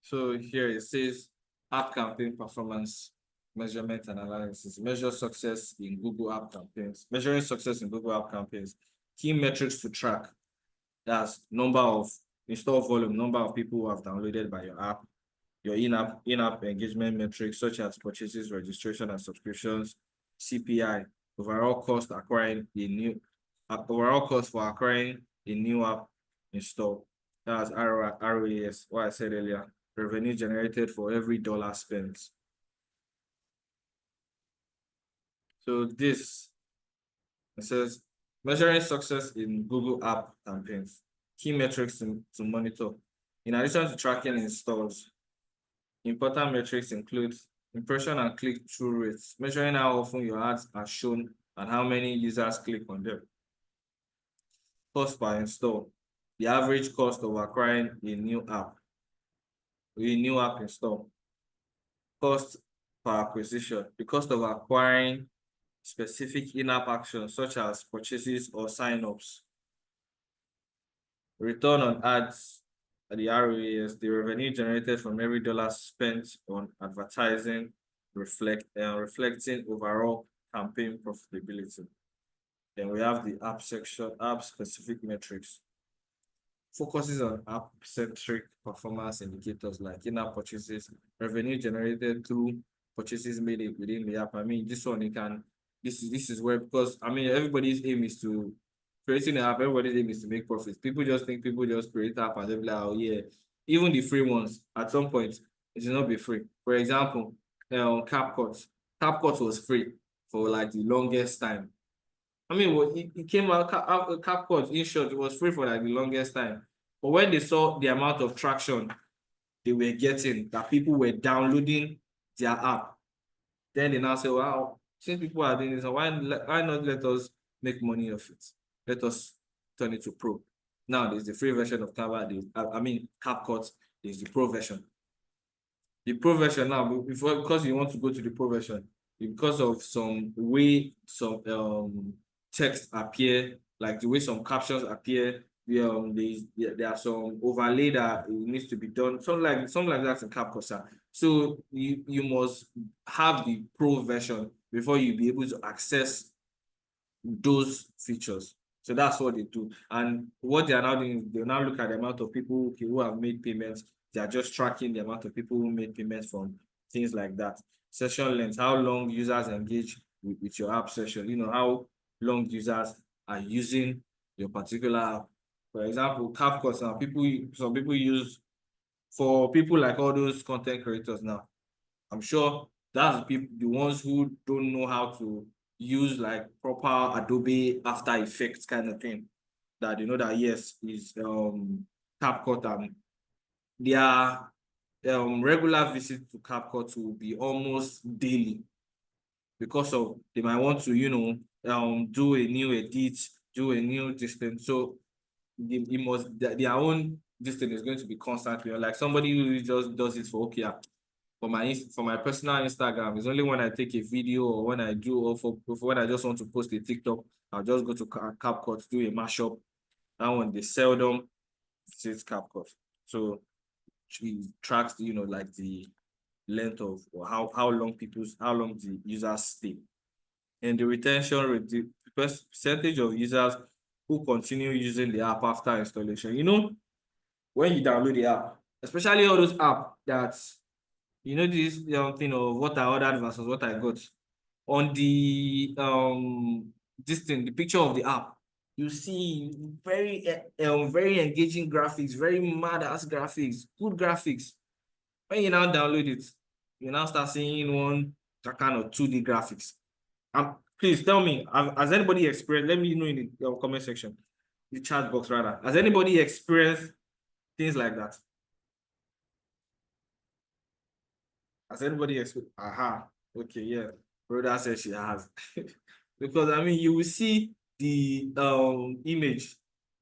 So here it says app campaign performance measurement and analysis. Measure success in Google app campaigns. Measuring success in Google app campaigns. Key metrics to track. That's number of install volume, number of people who have downloaded by your app, your in-app engagement metrics such as purchases, registration, and subscriptions, CPI, overall cost for acquiring a new app install. That's ROAS, what I said earlier. Revenue generated for every dollar spent. So this, it says measuring success in Google app campaigns. Key metrics to monitor. In addition to tracking installs, important metrics include impression and click-through rates, measuring how often your ads are shown and how many users click on them. Cost per install, the average cost of acquiring a new app install. Cost per acquisition, the cost of acquiring specific in-app actions such as purchases or sign-ups. Return on ads, the ROAS, the revenue generated from every dollar spent on advertising, reflecting overall campaign profitability. Then we have the app section, app specific metrics. Focuses on app-centric performance indicators like in-app purchases, revenue generated through purchases made within the app. I mean, this one this is where, because I mean everybody's aim is to creating an app, everybody's aim is to make profits. People just think people just create app and they'll be like, oh yeah. Even the free ones, at some point, it should not be free. For example, CapCut. CapCut was free for like the longest time. I mean, it came out, CapCut, in short, it was free for like the longest time. But when they saw the amount of traction they were getting, that people were downloading their app, then they now say, wow, since people are doing this, why not let us make money of it? Let us turn it to pro. Now there's the free version of Canva, CapCut, there's the pro version. The pro version now, because you want to go to the pro version, because of some way some text appear, like the way some captions appear, there are some overlay that it needs to be done, something like that in CapCut. So you must have the pro version before you be able to access those features. So that's what they do. And what they are now doing is they now look at the amount of people who have made payments. They are just tracking the amount of people who made payments from things like that. Session length, how long users engage with your app session, how long users are using your particular app. For example, CapCut now, some people use, for people like all those content creators now, I'm sure that's the ones who don't know how to use like proper Adobe After Effects kind of thing. That you know that yes, is CapCut, and their regular visit to CapCut will be almost daily, because of they might want to do a new edit, do a new distance. So their own distance is going to be constantly, like somebody who just does it for okay. For my personal Instagram, it's only when I take a video or when I do, or for when I just want to post a TikTok, I'll just go to CapCut, do a mashup. That one, they seldom visit CapCut. So it tracks, like the length of, or how long the users stay. And the retention rate, the percentage of users who continue using the app after installation. When you download the app, especially all those apps that this thing of what I ordered versus what I got on the the picture of the app, You see very engaging graphics, very mad ass graphics, good graphics. When you now download it, you now start seeing one that kind of 2D graphics. Please tell me, has anybody experienced? Let me know in the comment section, the chat box rather. Has anybody experienced things like that? Has anybody experienced? Aha. Okay, yeah. Brother says she has. Because I mean, you will see the image.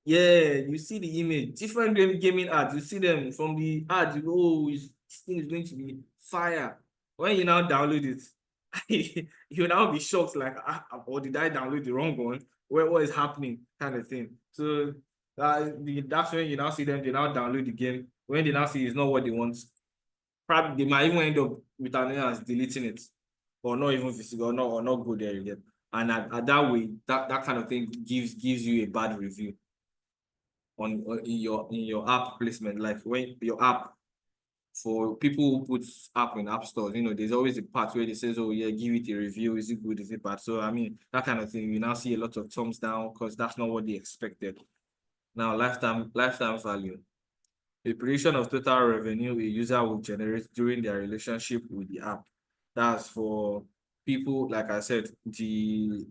Yeah, you see the image. Different gaming ads. You see them from the ad. You go, oh, this thing is going to be fire. When you now download it, you now be shocked, like, or did I download the wrong one? What is happening? Kind of thing. So that's when you now see them. They now download the game. When they now see it's not what they want, probably they might even end up with an as deleting it, or not even visible, or not go there again. And at that way, that kind of thing gives you a bad review in your app placement. Like when your app, for people who put app in app stores, there's always a part where they says, oh yeah, give it a review. Is it good? Is it bad? So I mean, that kind of thing, you now see a lot of thumbs down because that's not what they expected. Now, lifetime value. The prediction of total revenue a user will generate during their relationship with the app. That's for people, like I said, the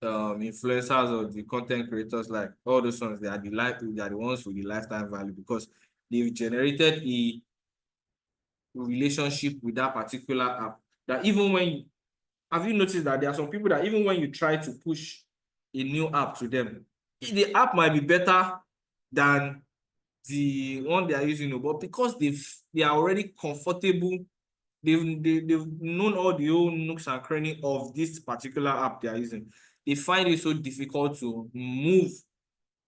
influencers or the content creators, like all those ones, they are the ones with the lifetime value because they've generated a relationship with that particular app. That even when have you noticed that there are some people that even when you try to push a new app to them, the app might be better than the one they are using, but because they are already comfortable, they've known all the old nooks and crannies of this particular app they are using. They find it so difficult to move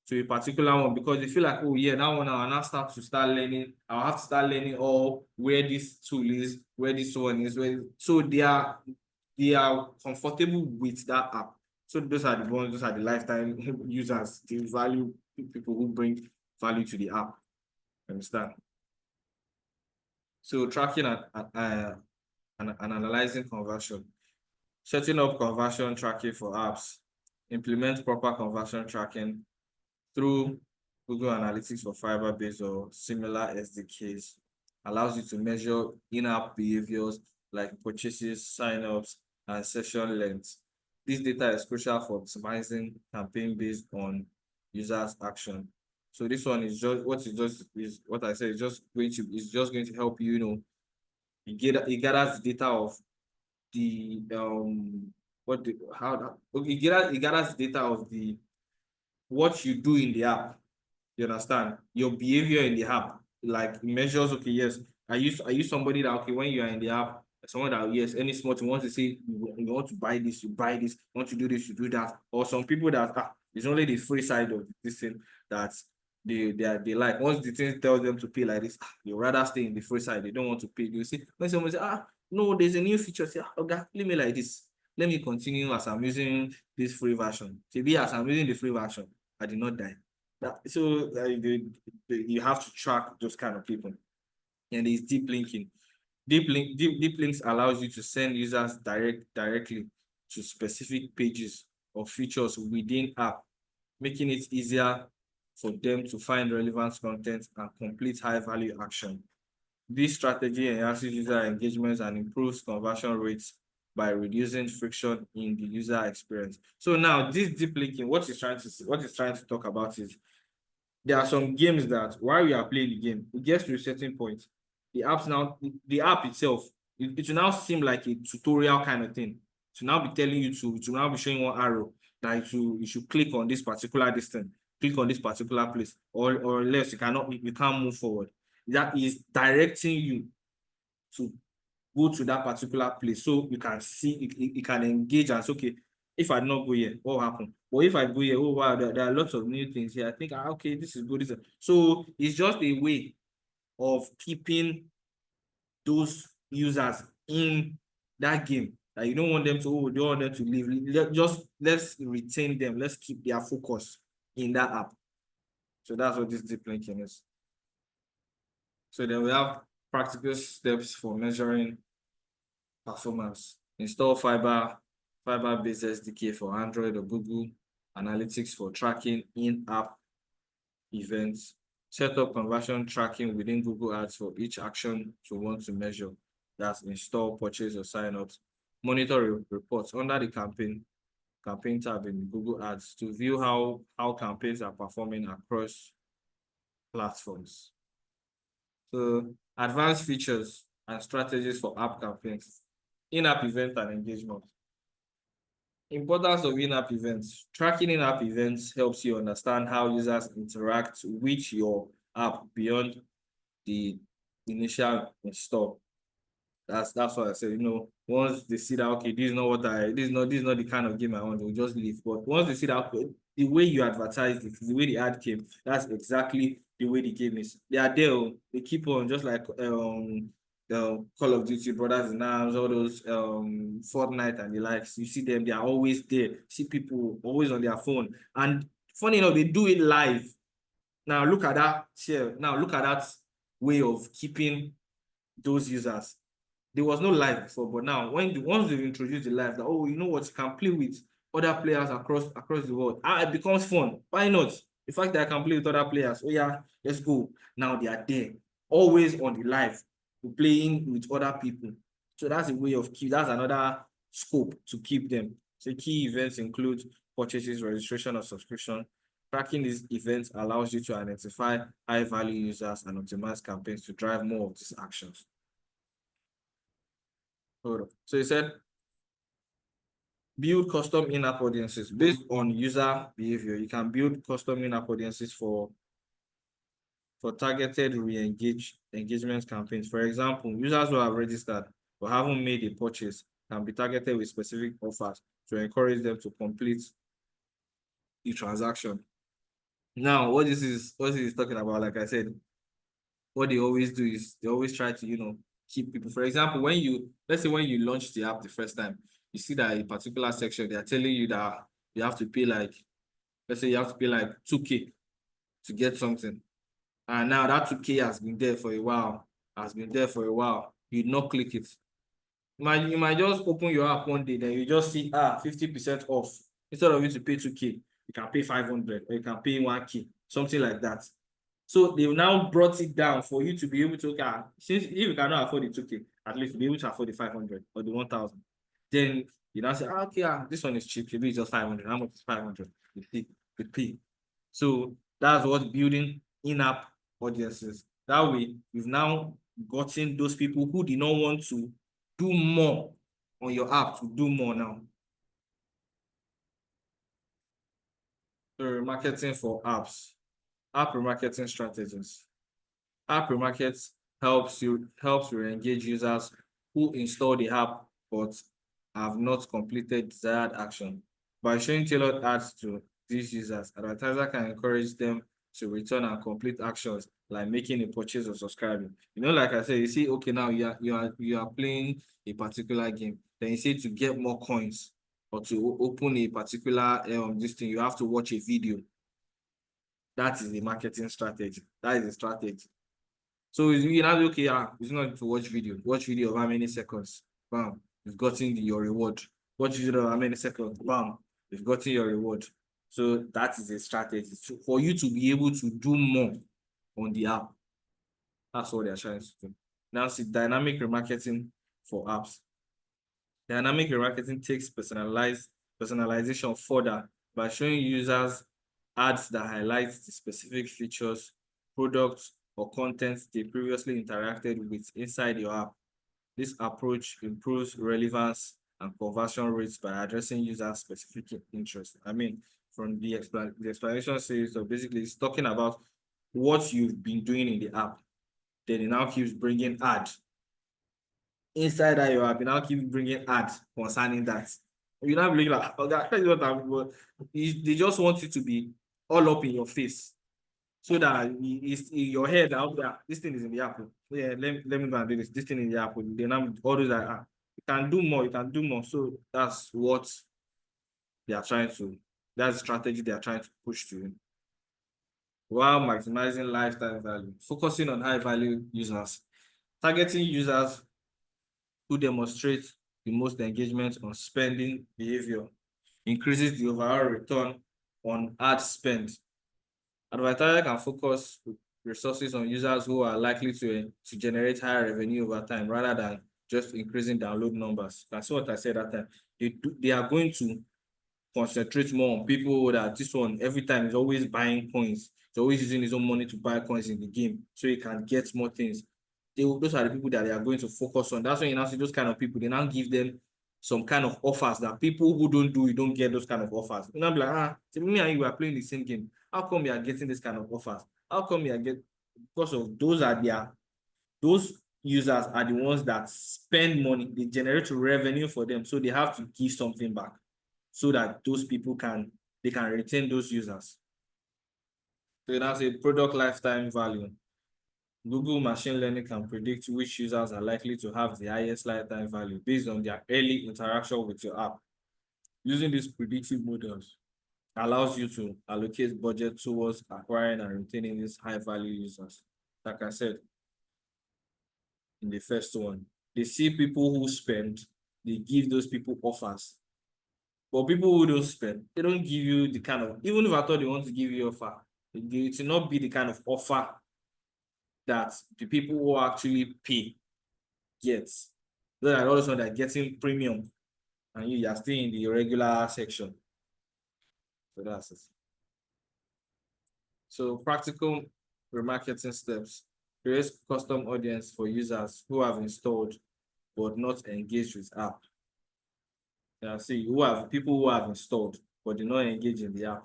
to a particular one because they feel like, oh yeah, that one I'll now start learning. I'll have to start learning all where this tool is, where this one is, so they are comfortable with that app. So those are the lifetime users, the value people who bring value to the app. Understand? So tracking and analyzing conversion, setting up conversion tracking for apps, implement proper conversion tracking through Google Analytics for Firebase or similar SDKs, allows you to measure in-app behaviors like purchases, signups, and session lengths. This data is crucial for optimizing campaign based on users' action. So this one is just what I said. It's just going to help you. It gathers the data of the what the how that okay, it gathers the data of the what you do in the app. You understand? Your behavior in the app, like measures, okay, yes. Are you somebody that, okay, when you are in the app, someone that, yes, any small thing, wants to say, you want to buy this, you buy this, want to do this, you do that. Or some people that, it's only the free side of this thing that they like. Once the thing tells them to pay like this, they rather stay in the free side. They don't want to pay. You see, when someone say, no, there's a new feature, say, okay, leave me like this. Let me continue as I'm using this free version. Maybe as I'm using the free version, I did not die. So you have to track those kind of people. And there's deep linking. Deep links allows you to send users directly to specific pages or features within app, making it easier for them to find relevant content and complete high value action. This strategy enhances user engagement and improves conversion rates by reducing friction in the user experience. So now this deep linking, what it's trying to talk about is there are some games that while we are playing the game, it gets to a certain point. The app itself, it will now seem like a tutorial kind of thing. To now be telling you to now be showing one arrow that you should click on this particular distance, click on this particular place, or else you can't move forward. That is directing you to go to that particular place so you can see it can engage and say, okay, if I not go here, what will happen? Or if I go here, oh wow, there are lots of new things here. I think, okay, this is good. So it's just a way of keeping those users in that game. That you don't want them to, you don't want them to leave. Let's retain them. Let's keep their focus in that app. So that's what this deep linking is. So then we have practical steps for measuring performance. Install Fiber-based SDK for Android or Google analytics for tracking in-app events, set up conversion tracking within Google Ads for each action you want to measure. That's install, purchase, or sign up. Monitor reports under the campaign tab in Google Ads to view how campaigns are performing across platforms. So advanced features and strategies for app campaigns, in-app event and engagement. Importance of in-app events. Tracking in-app events helps you understand how users interact with your app beyond the initial install. That's what I said. Once they see that, okay, this is not the kind of game I want, they'll just leave. But once they see that, okay, the way you advertised it, the way the ad came, that's exactly the way the game is. They are there. They keep on, just like the Call of Duty, Brothers in Arms, all those Fortnite and the likes. You see them, they are always there. You see people always on their phone. And funny enough, they do it live. Now look at that here. Now look at that way of keeping those users. There was no live before, but now once they've introduced the live, that, oh, you know what, you can play with other players across the world. It becomes fun. Why not? The fact that I can play with other players, oh yeah, let's go. Now they are there, always on the live, playing with other people. So that's a way of that's another scope to keep them. So key events include purchases, registration, or subscription. Tracking these events allows you to identify high-value users and optimize campaigns to drive more of these actions. So he said, build custom in-app audiences based on user behavior. You can build custom in-app audiences for targeted engagement campaigns. For example, users who have registered but haven't made a purchase can be targeted with specific offers to encourage them to complete the transaction. Now, what this is talking about, like I said, what they always do is they always try to, keep people. For example, let's say when you launch the app the first time, you see that a particular section, they are telling you that you have to pay let's say you have to pay like 2K to get something. And now that 2K has been there for a while. You not click it. You might just open your app one day, then you just see 50% off. Instead of you to pay 2K, you can pay 500 or you can pay 1K, something like that. So they've now brought it down for you to be able to, since if you cannot afford the 2K, at least you'll be able to afford the 500 or the 1,000. Then you now say, okay, this one is cheap. Maybe it's just 500. How much is 500? You pay. So that's what building in-app audiences. That way, you've now gotten those people who did not want to do more on your app to do more now. So marketing for apps, app remarketing strategies. App remarkets helps you engage users who install the app but have not completed desired action. By showing tailored ads to these users, advertiser can encourage them to return and complete actions like making a purchase or subscribing. Like I said, you see, okay, now you are playing a particular game. Then you say to get more coins or to open a particular this thing, you have to watch a video. That is the marketing strategy. That is the strategy. So you now okay, it's not to watch video. Watch video of how many seconds. Bam, you've gotten your reward. Watch video of how many seconds. Bam, you've gotten your reward. So that is a strategy for you to be able to do more on the app. That's what they're trying to do. Now see dynamic remarketing for apps. Dynamic remarketing takes personalization further by showing users ads that highlight the specific features, products, or content they previously interacted with inside your app. This approach improves relevance and conversion rates by addressing user specific interests. From the explanation series, so basically it's talking about what you've been doing in the app. Then it now keeps bringing ads inside that your app. You now keep bringing ads concerning that. You now be looking like, oh, that's what they just want you to be all up in your face, so that it's in your head out there. This thing is in the app. Yeah, let me go and do this. This thing in the app. Then all those are you can do more. You can do more. So that's what they are trying to. That's the strategy they are trying to push to you. While maximizing lifetime value, focusing on high value users, targeting users who demonstrate the most engagement on spending behavior increases the overall return on ad spend. Advertiser can focus resources on users who are likely to generate higher revenue over time rather than just increasing download numbers. That's what I said that time. They are going to concentrate more on people that this one every time is always buying coins. He's always using his own money to buy coins in the game so he can get more things. Those are the people that they are going to focus on. That's when you now see those kind of people, they now give them some kind of offers that people who don't do it don't get those kind of offers. You know, be like, me and you are playing the same game. How come you are getting this kind of offers? How come you are getting, because of those users are the ones that spend money, they generate revenue for them, so they have to give something back so that those people can retain those users. So that's a product lifetime value. Google machine learning can predict which users are likely to have the highest lifetime value based on their early interaction with your app. Using these predictive models allows you to allocate budget towards acquiring and retaining these high value users. Like I said in the first one, they see people who spend, they give those people offers. But people who don't spend, they don't give you the kind of, even if I thought they want to give you offer, it will not be the kind of offer that the people who actually pay get. So that all of a sudden they're getting premium and you are still in the regular section. So that's it. So practical remarketing steps. Create custom audience for users who have installed but not engaged with app. Yeah, see, people who have installed but did not engage in the app.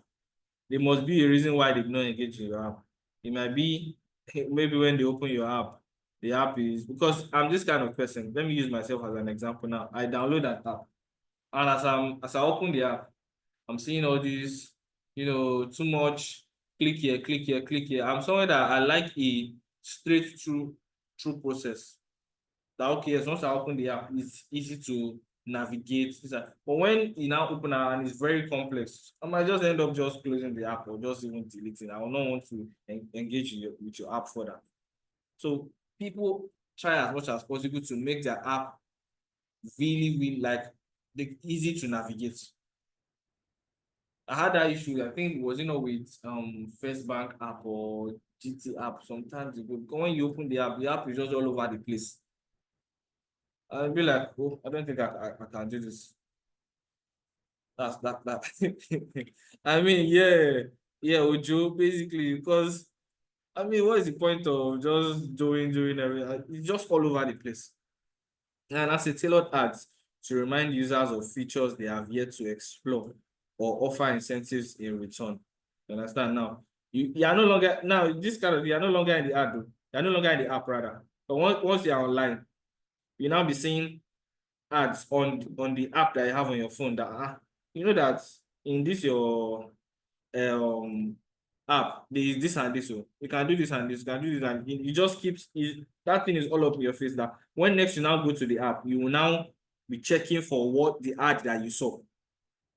There must be a reason why they did not engage in your app. It might be maybe when they open your app, the app is, because I'm this kind of person. Let me use myself as an example now. I download that app, and as I open the app, I'm seeing all these, too much click here, click here, click here. I'm someone that I like a straight through process. That okay, yes, once I open the app, it's easy to navigate. But when you now open it and it's very complex, I might just end up just closing the app or just even deleting. I will not want to engage with your app further. So people try as much as possible to make their app really, really easy to navigate. I had that issue. I think it was with First Bank app or GT app sometimes ago. Because when you open the app is just all over the place. I'll be like, oh, I don't think I can do this. That's that. I mean, yeah, Ojo, basically, because I mean, what is the point of just doing everything? It's just all over the place. And as a tailored ads to remind users of features they have yet to explore or offer incentives in return. You understand now? You are no longer now this kind of you are no longer in the ad, though. You are no longer in the app rather. But once you are online, you now be seeing ads on the app that you have on your phone that you know that in this your app there is this and this, so you can do this and this, you can do this, and it just keeps that thing is all up in your face that when next you now go to the app, you will now be checking for what the ad that you saw.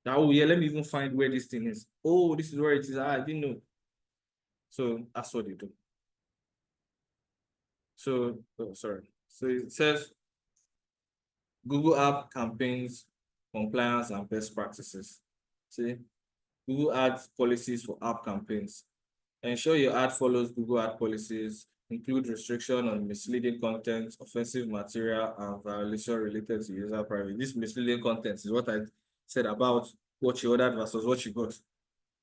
That, oh yeah, let me even find where this thing is. Oh, this is where it is. I didn't know. So that's what they do. So sorry. So it says Google App campaigns, compliance, and best practices. See, Google Ads policies for app campaigns. Ensure your ad follows Google Ad policies, include restriction on misleading content, offensive material, and violation related to user privacy. This misleading content is what I said about what you ordered versus what you got.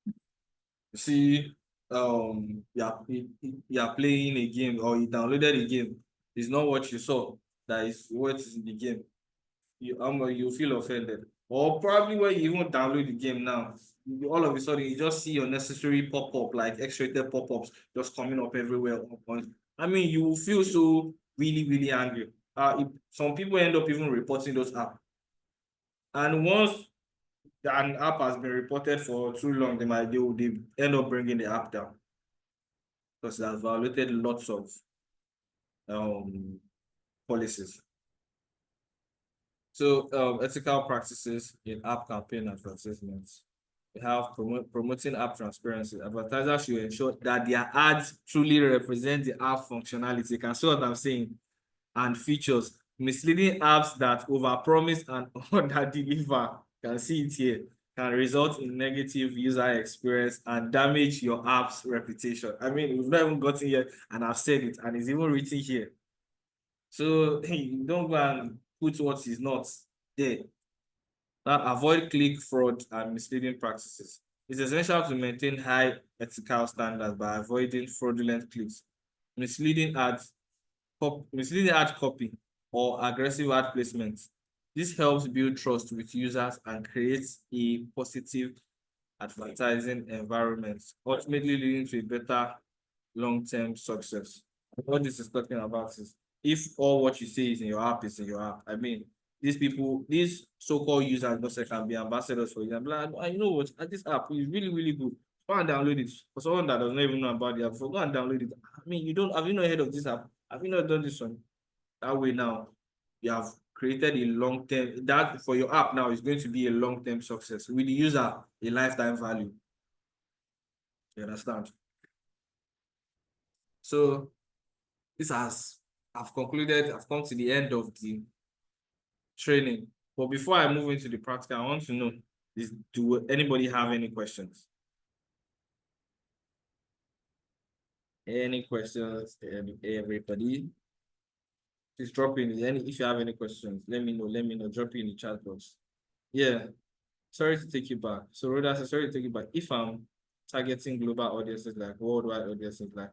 You see, you are playing a game or you downloaded a game. It's not what you saw that is what is in the game. You feel offended. Or probably when you even download the game now, all of a sudden you just see unnecessary pop-up, like X-rated pop-ups just coming up everywhere. I mean, you will feel so really, really angry. Some people end up even reporting those apps. And once an app has been reported for too long, they end up bringing the app down because it has violated lots of policies. So ethical practices in app campaign advertisements. We have promoting app transparency. Advertisers should ensure that their ads truly represent the app functionality. You can see what I'm saying. And features. Misleading apps that overpromise and underdeliver. You can see it here. can result in negative user experience and damage your app's reputation. I mean, we've not even gotten here, and I've said it, and it's even written here. So hey, don't go and put what is not there. Now, avoid click fraud and misleading practices. It's essential to maintain high ethical standards by avoiding fraudulent clicks, misleading ads, misleading ad copy, or aggressive ad placements. This helps build trust with users and creates a positive advertising environment, ultimately leading to a better long-term success. What this is talking about is if all what you say is in your app is in your app. I mean, these people, these so-called users, also can be ambassadors for you. I'm like, you know what? This app is really, really good. Go and download it. For someone that doesn't even know about the app, go and download it. I mean, have you not heard of this app? Have you not done this one? That way now, you have created a long-term, that for your app now is going to be a long-term success. With the user, a lifetime value. You understand? So I've concluded, I've come to the end of the training. But before I move into the practical, I want to know, do anybody have any questions? Any questions, everybody? Please drop in. If you have any questions, let me know. Drop in the chat box. Yeah. Sorry to take you back. So Rhoda says, sorry to take you back. If I'm targeting global audiences, like worldwide audiences, like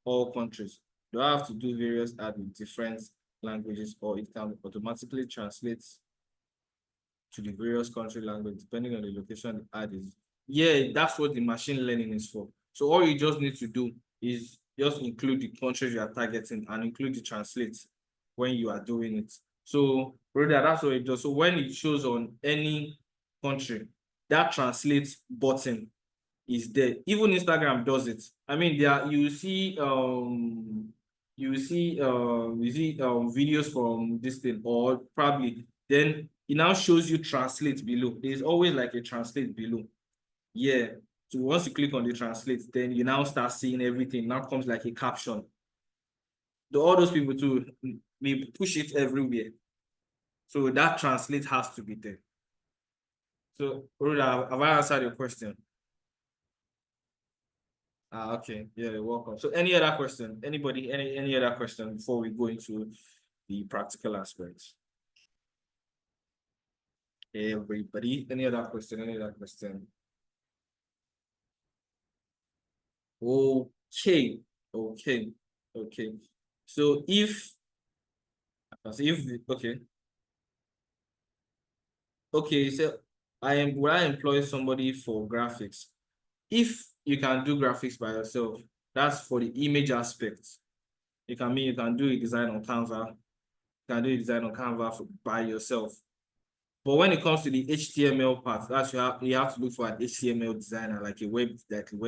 all countries, do I have to do various ads with different languages, or it can automatically translate to the various country language depending on the location the ad is? Yeah, that's what the machine learning is for. So all you just need to do is just include the countries you are targeting and include the translate when you are doing it. So Rhoda, that's what it does. So when it shows on any country, that translate button is there. Even Instagram does it. I mean, you see videos from this thing, or probably then it now shows you translate below. There's always like a translate below. Yeah. So once you click on the translate, then you now start seeing everything. Now comes like a caption. All those people too, we push it everywhere. So that translate has to be there. So Rhoda, have I answered your question? Okay. Yeah, you're welcome. So any other question? Anybody, any other question before we go into the practical aspects? Everybody, any other question? Any other question? Okay. Okay. Okay. So okay. Okay, so will I employ somebody for graphics? If you can do graphics by yourself, that's for the image aspect. You can do a design on Canva. You can do a design on Canva by yourself. But when it comes to the HTML part, that's you have to look for an HTML designer, like a web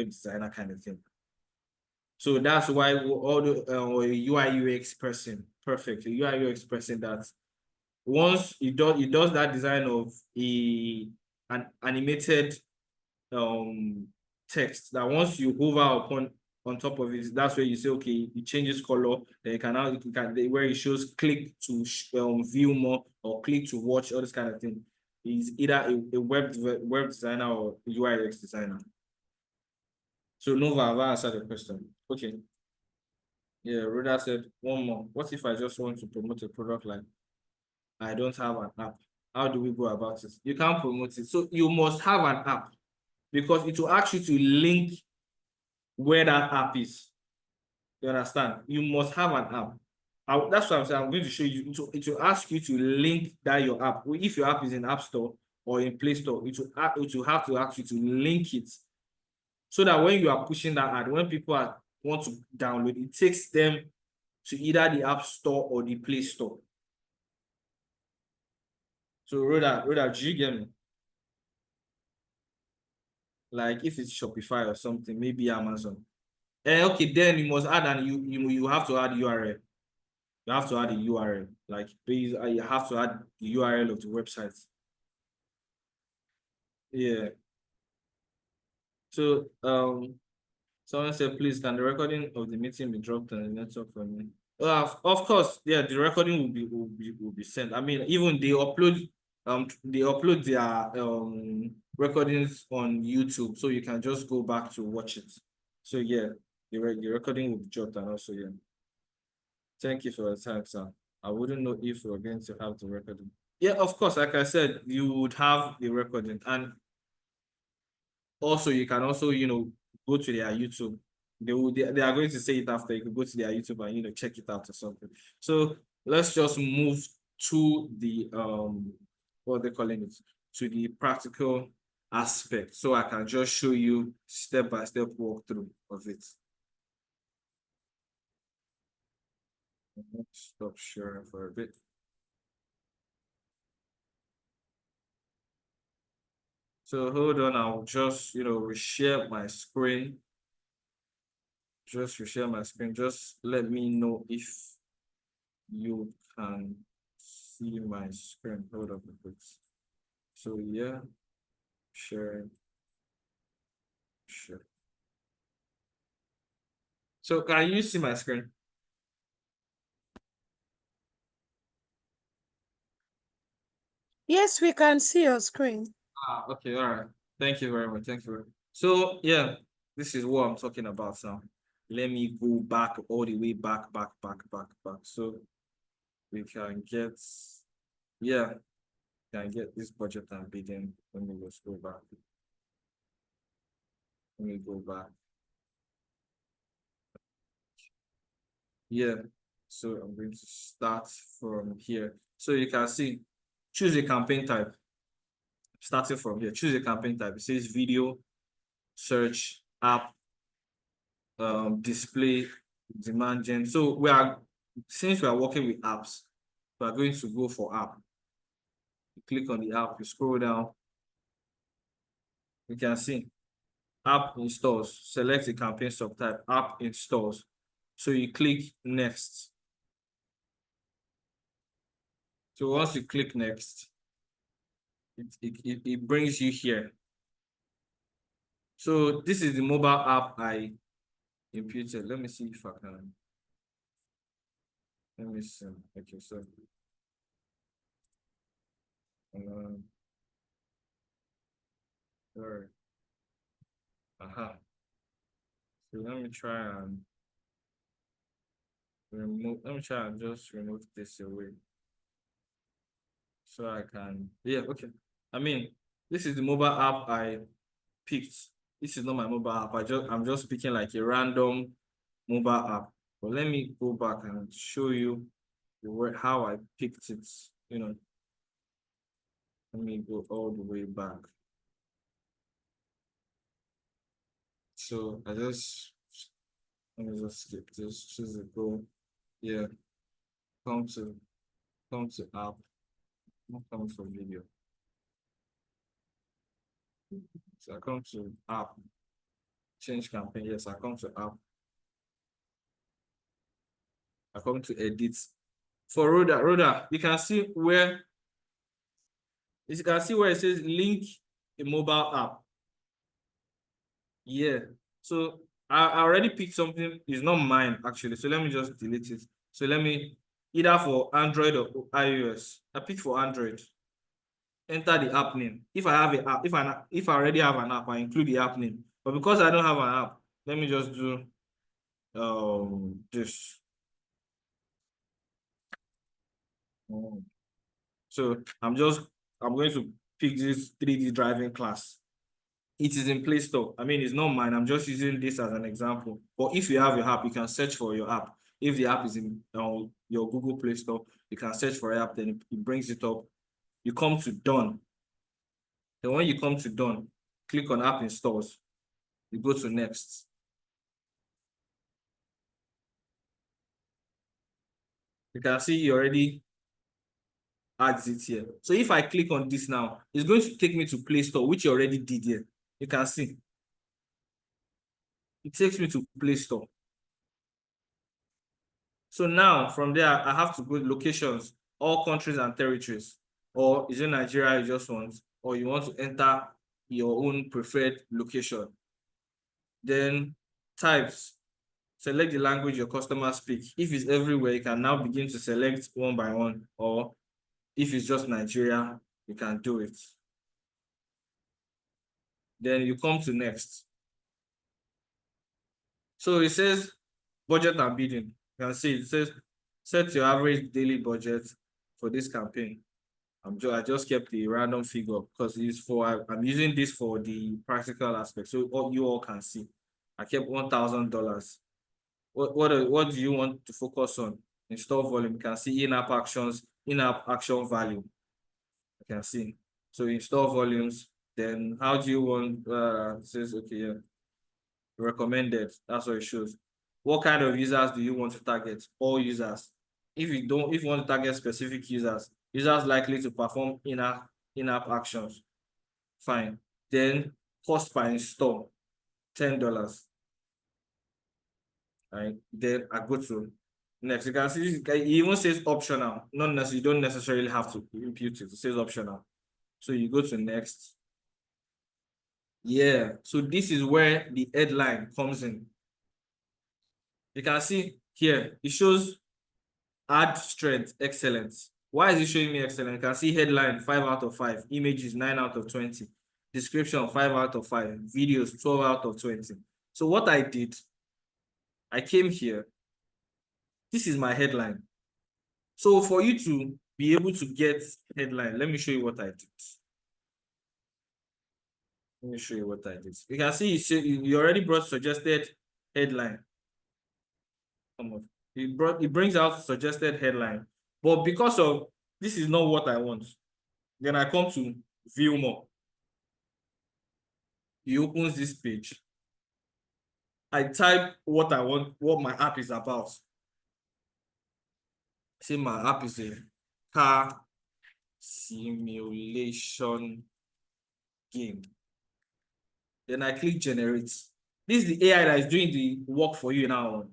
designer kind of thing. So that's why all the UI UX person, perfect, a UI UX person that once he does that design of an animated text, that once you hover upon on top of it, that's where you say, okay, it changes color. Then where it shows click to view more or click to watch, all this kind of thing. Is either a web designer or UI UX designer. So Nova, have I answered the question? Okay. Yeah, Rhoda said one more. What if I just want to promote a product line? I don't have an app. How do we go about it? You can't promote it. So you must have an app, because it will ask you to link where that app is. You understand? You must have an app. That's what I'm saying. I'm going to show you. It will ask you to link that your app. If your app is in App Store or in Play Store, it will have to ask you to link it, so that when you are pushing that ad, when people want to download, it takes them to either the App Store or the Play Store. So Rhoda, do you get me? Like if it's Shopify or something, maybe Amazon. Okay, then you must add, and you have to add URL. You have to add a URL. Like please, you have to add the URL of the website. Yeah. So someone said, please, can the recording of the meeting be dropped on the network for me? Of course, yeah, the recording will be sent. I mean, even they upload they upload their recordings on YouTube, so you can just go back to watch it. So yeah, the recording will be dropped, and also yeah. Thank you for your time, sir. I wouldn't know if we're going to have the recording. Yeah, of course, like I said, you would have the recording, and also you can also go to their YouTube. They are going to say it after. You can go to their YouTube and check it out or something. So let's just move to the what they're calling it, to the practical aspect, so I can just show you step by step walkthrough of it. Stop sharing for a bit. So hold on, I'll just reshare my screen. Just reshare my screen. Just let me know if you can see my screen. Hold up a bit. So yeah, share. So can you see my screen? Yes, we can see your screen. Okay, all right. Thank you very much. Thank you very much. So yeah, this is what I'm talking about now. Let me go back all the way back. So we can get, yeah, can get this budget and bidding. Let me just go back. Let me go back. Yeah. So I'm going to start from here. So you can see, choose a campaign type. Starting from here, choose a campaign type. It says video, search, app, display, demand gen. So since we are working with apps, we are going to go for app. You click on the app, you scroll down, you can see app installs. Select the campaign subtype, app installs. So you click next. So once you click next, it brings you here. So this is the mobile app I imputed. Let me see if I can. Let me see. Okay, so um, sorry. So let me try and remove. Let me try and just remove this away, so I can. Yeah, okay. I mean, this is the mobile app I picked. This is not my mobile app. I'm just picking like a random mobile app. But let me go back and show you how I picked it. Let me go all the way back. So let me just skip this. Choose a go. Yeah, come to app. Not come for video. So I come to app. Change campaign. Yes, I come to app. I come to edit. For Rhoda, you can see where it says link a mobile app. Yeah. So I already picked something. It's not mine actually. So let me just delete it. So let me either for Android or iOS. I picked for Android. Enter the app name. If I have an app, if I already have an app, I include the app name. But because I don't have an app, let me just do this. So I'm going to pick this 3D driving class. It is in Play Store. I mean, it's not mine. I'm just using this as an example. But if you have your app, you can search for your app. If the app is in your Google Play Store, you can search for your app, then it brings it up. You come to done. Then when you come to done, click on app installs. You go to next. You can see you already adds it here. So if I click on this now, it's going to take me to Play Store, which you already did here. You can see. It takes me to Play Store. So now from there, I have to go to locations, all countries and territories. Or is it Nigeria you just want? Or you want to enter your own preferred location. Then types. Select the language your customers speak. If it's everywhere, you can now begin to select one by one. Or if it's just Nigeria, you can do it. Then you come to next. So it says budget and bidding. You can see it says set your average daily budget for this campaign. I just kept the random figure because I'm using this for the practical aspect, so you all can see. I kept $1,000. What do you want to focus on? Install volume. You can see in-app actions, in-app action value. You can see. So install volumes. Then how do you want? It says okay, yeah, recommended. That's what it shows. What kind of users do you want to target? All users. If you want to target specific users likely to perform in-app actions, fine. Then cost per install, $10. Right. Then I go to next. You can see it even says optional. Not necessarily, you don't necessarily have to impute it. It says optional. So you go to next. Yeah. So this is where the headline comes in. You can see here, it shows ad strength, excellent. Why is it showing me excellent? You can see headline 5 out of 5, images 9 out of 20, description 5 out of 5, videos 12 out of 20. So what I did, I came here. This is my headline. So for you to be able to get headline, let me show you what I did. Let me show you what I did. You can see you already brought suggested headline. It brings out suggested headline, but because of this is not what I want, then I come to view more. He opens this page. I type what I want, what my app is about. Say my app is a car simulation game. Then I click generate. This is the AI that is doing the work for you now.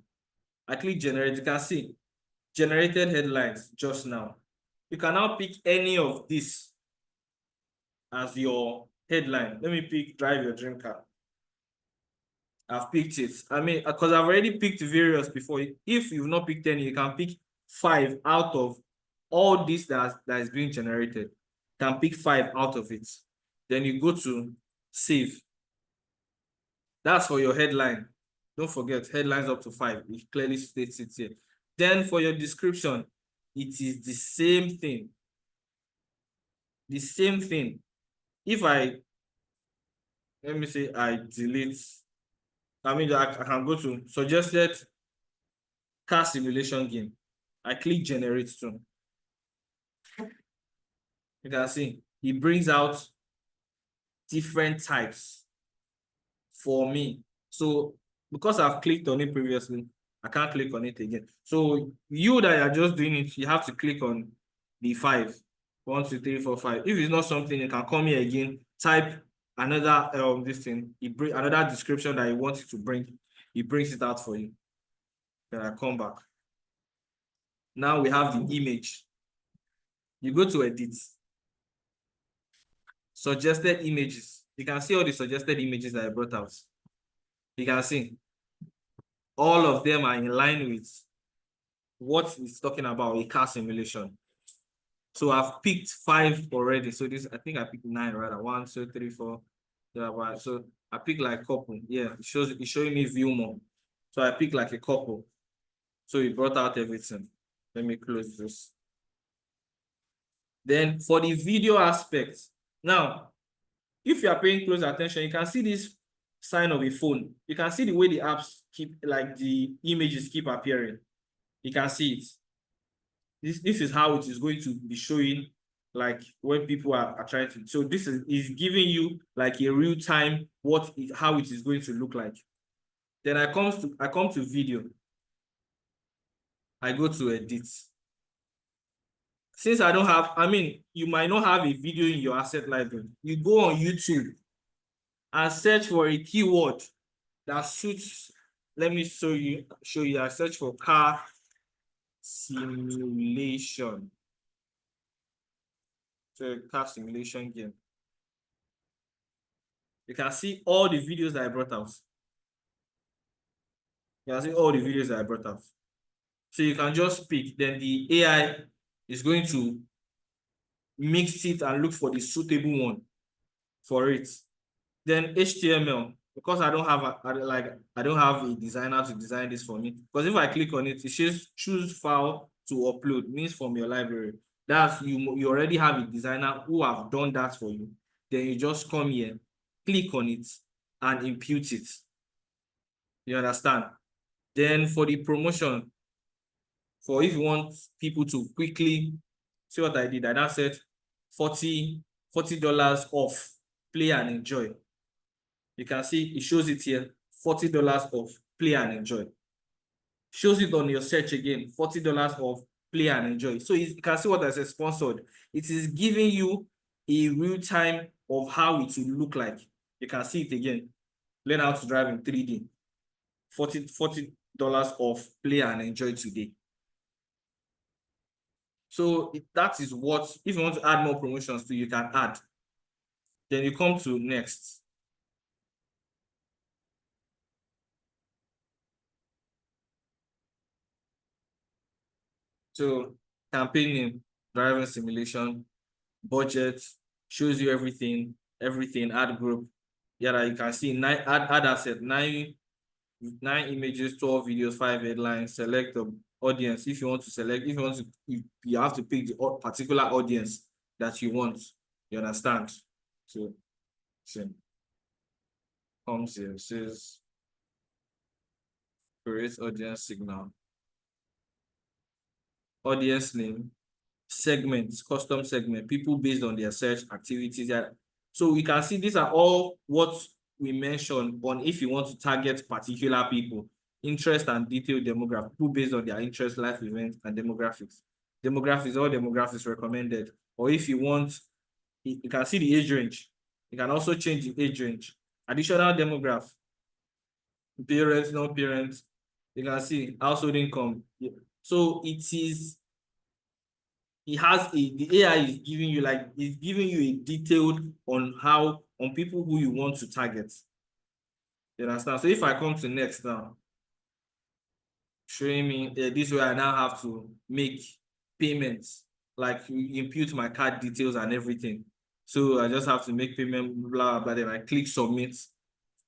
I click generate. You can see generated headlines just now. You can now pick any of this as your headline. Let me pick drive your dream car. I've picked it. I mean, because I've already picked various before. If you've not picked any, you can pick 5 out of all this that is being generated. You can pick 5 out of it. Then you go to save. That's for your headline. Don't forget, headlines up to 5. It clearly states it here. Then for your description, it is the same thing. The same thing. If let me say I delete, I can go to suggested car simulation game. I click generate too. You can see it brings out different types for me. So because I've clicked on it previously, I can't click on it again. So you that are just doing it, you have to click on the 5. 1, 2, 3, 4, 5. If it's not something, you can come here again, type another this thing, another description that you want it to bring. It brings it out for you. Then I come back. Now we have the image. You go to edit. Suggested images. You can see all the suggested images that I brought out. You can see all of them are in line with what it's talking about, a car simulation. So I've picked 5 already. So this, I think I picked 9 rather. 1, 2, 3, 4. So I picked like a couple. Yeah, it's showing me view more. So I picked like a couple. So it brought out everything. Let me close this. Then for the video aspect, now, if you are paying close attention, you can see this sign of a phone. You can see the way the apps keep, like the images keep appearing. You can see it. This is how it is going to be showing, like when people are trying to. So this is giving you like a real time how it is going to look like. Then I come to video. I go to edit. Since I don't have, you might not have a video in your asset library. You go on YouTube and search for a keyword that suits. Let me show you. I search for car simulation. So car simulation game. You can see all the videos that I brought out. You can see all the videos that I brought out. So you can just pick. Then the AI is going to mix it and look for the suitable one for it. Then HTML, because I don't have a designer to design this for me. Because if I click on it, it says choose file to upload, means from your library. That's you already have a designer who have done that for you. Then you just come here, click on it, and impute it. You understand? Then for the promotion, for if you want people to quickly see what I did, I now said $40 off, play and enjoy. You can see it shows it here, $40 off, play and enjoy. Shows it on your search again, $40 off, play and enjoy. So you can see what I said, sponsored. It is giving you a real time of how it will look like. You can see it again. Learn how to drive in 3D. $40 off, play and enjoy today. So that is what, if you want to add more promotions to, you can add. Then you come to next. So campaigning, driving simulation, budget, shows you everything, add group. Yeah, you can see add asset, nine images, 12 videos, 5 headlines, select the audience. If you want to select, you have to pick the particular audience that you want. You understand? So comes here, says create audience signal. Audience name, segments, custom segment, people based on their search activities. So we can see these are all what we mentioned on if you want to target particular people, interest and detailed demographics, people based on their interest, life events, and demographics. Demographics, all demographics recommended. Or if you want, you can see the age range. You can also change the age range. Additional demograph, parents, no parents. You can see household income. So the AI is giving you a detailed on people who you want to target. You understand? So if I come to next now, showing me this way, I now have to make payments, like impute my card details and everything. So I just have to make payment, blah, blah, then I click submit.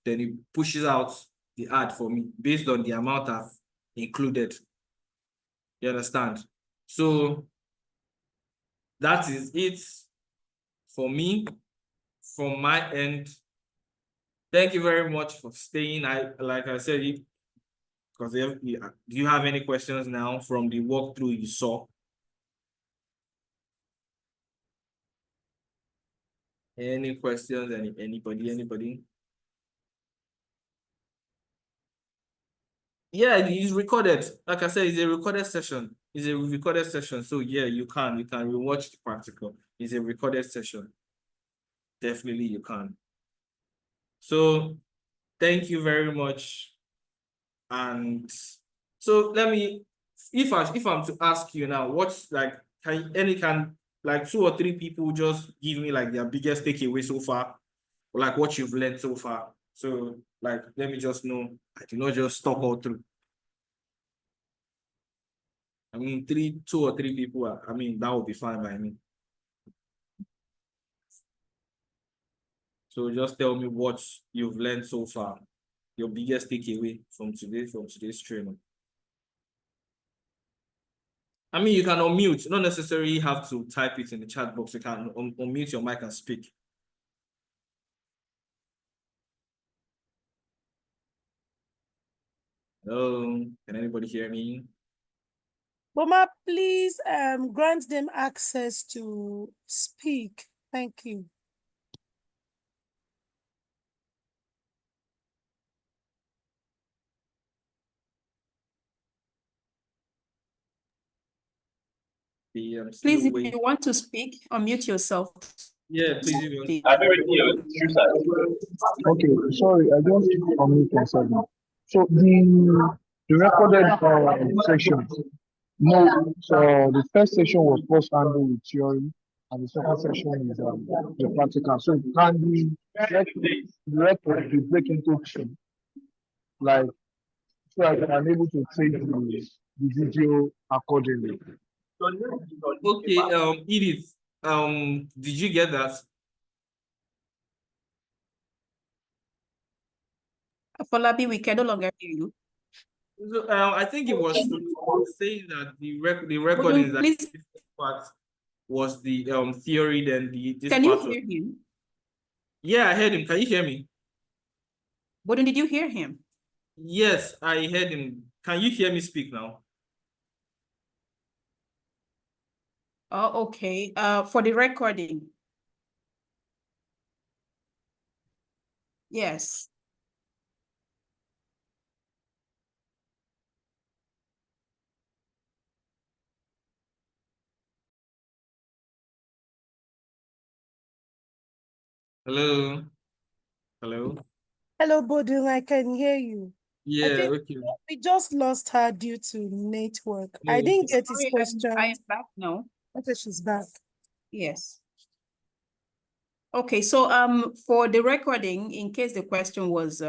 Then it pushes out the ad for me based on the amount I've included. You understand? So that is it for me, from my end. Thank you very much for staying. Like I said, because do you have any questions now from the walkthrough you saw? Any questions? Anybody? Yeah, it is recorded. Like I said, it's a recorded session. It's a recorded session. So yeah, you can rewatch the practical. It's a recorded session. Definitely you can. So thank you very much. And so if I'm to ask you now, what's like, can 2 or 3 people just give me like their biggest takeaway so far, or like what you've learned so far? So like, let me just know. I did not just talk all through. I mean, 2 or 3 people, I mean, that would be fine by me. So just tell me what you've learned so far, your biggest takeaway from today's training. I mean, you can unmute, not necessarily have to type it in the chat box. You can unmute your mic and speak. Hello, can anybody hear me? Boma, please grant them access to speak. Thank you. Please, if you want to speak, unmute yourself. Yeah, please. Okay, sorry, I just unmute myself now. So the recorded section. No, so the first section was first handled with theory, and the second section is the practical. So can the record be break into two, like so I can able to take the video accordingly. Okay, Edith, Did you get that? Folabi, we can no longer hear you. So, I think it was saying that the recording is that Please, this part was the theory, then this can you part was. hear him? Yeah, I heard him. Can you hear me? Bodun, did you hear him? Yes, I heard him. Can you hear me speak now? Oh, okay. For the recording. Yes. Hello? Hello? Hello, Bodun, I can hear you. I Yeah, think okay. we just lost her due to network. No, I didn't get his Sorry, question. I am back now. Okay, she's back. Yes. Okay, so for the recording, in case the question was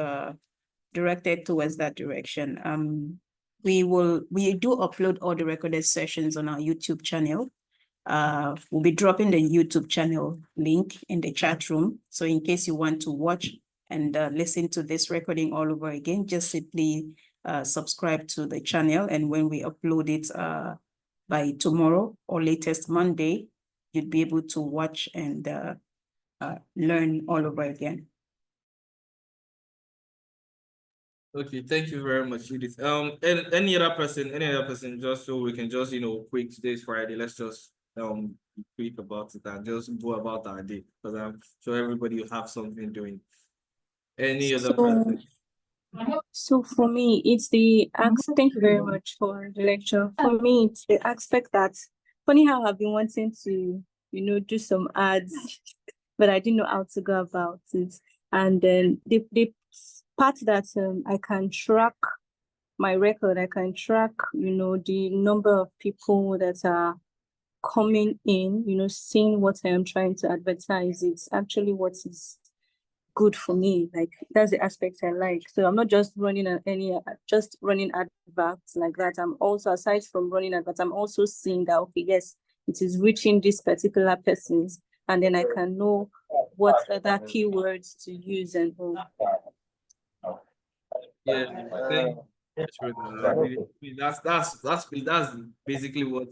directed towards that direction, we do upload all the recorded sessions on our YouTube channel. We'll be dropping the YouTube channel link in the chat room. So in case you want to watch and listen to this recording all over again, just simply subscribe to the channel. And when we upload it by tomorrow or latest Monday, you'd be able to watch and learn all over again. Okay, thank you very much, Judith. Any other person, just so we can just, quick, today's Friday, let's just be quick about it and just go about our day, because I'm sure everybody will have something doing. Any other person? So for me, it's thank you very much for the lecture. For me, it's the aspect that, funny how I've been wanting to, do some ads, but I didn't know how to go about it. And then the part that I can track my record, I can track, the number of people that are coming in, seeing what I am trying to advertise. It's actually what is good for me. Like, that's the aspect I like. So I'm not just running just running adverts like that. I'm also, aside from running adverts, I'm also seeing that, okay, yes, it is reaching this particular persons, and then I can know what other keywords to use and all. Yeah, that's basically what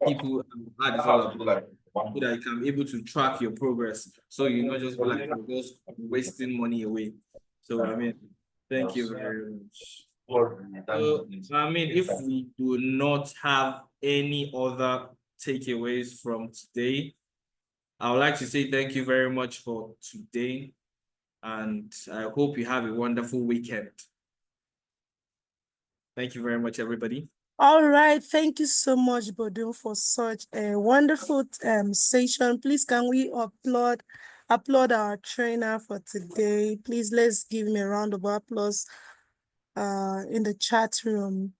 people ad is all about, so that you can be able to track your progress, so you're not just be like, you're just wasting money away. So I mean, thank you very much. So I mean, if we do not have any other takeaways from today, I would like to say thank you very much for today, and I hope you have a wonderful weekend. Thank you very much, everybody. All right, thank you so much, Bodun, for such a wonderful session. Please, can we applaud our trainer for today? Please, let's give him a round of applause in the chat room.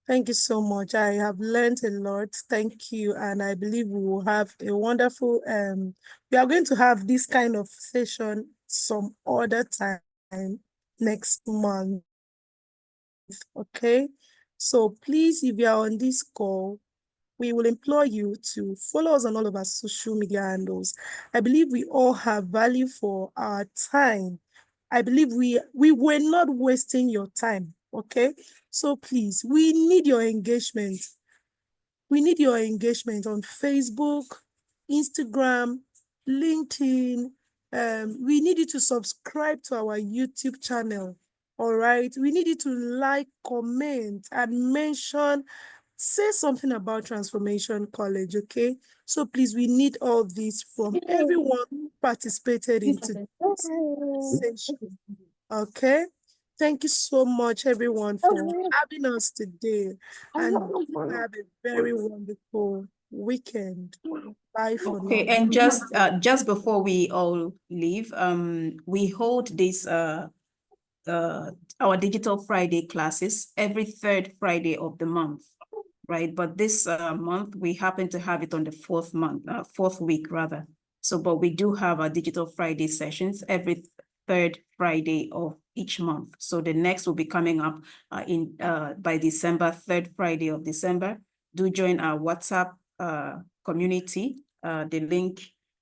Thank you so much. I have learned a lot. Thank you. And I believe we will have a wonderful, we are going to have this kind of session some other time next month. Okay. So please, if you are on this call, we will implore you to follow us on all of our social media handles. I believe we all have value for our time. I believe we were not wasting your time, okay? So please, we need your engagement. We need your engagement on Facebook, Instagram, LinkedIn. We need you to subscribe to our YouTube channel, all right? We need you to like, comment, and mention, say something about Transformation College, okay? So please, we need all this from everyone who participated in today's session, okay? Thank you so much, everyone, for having us today, and have a very wonderful weekend. Bye for now. Okay, and just before we all leave, we hold this our Digital Friday classes every third Friday of the month, right? But this month we happen to have it on the fourth week rather. So, but we do have our Digital Friday sessions every third Friday of each month. So the next will be coming up by December, third Friday of December. Do join our WhatsApp community The link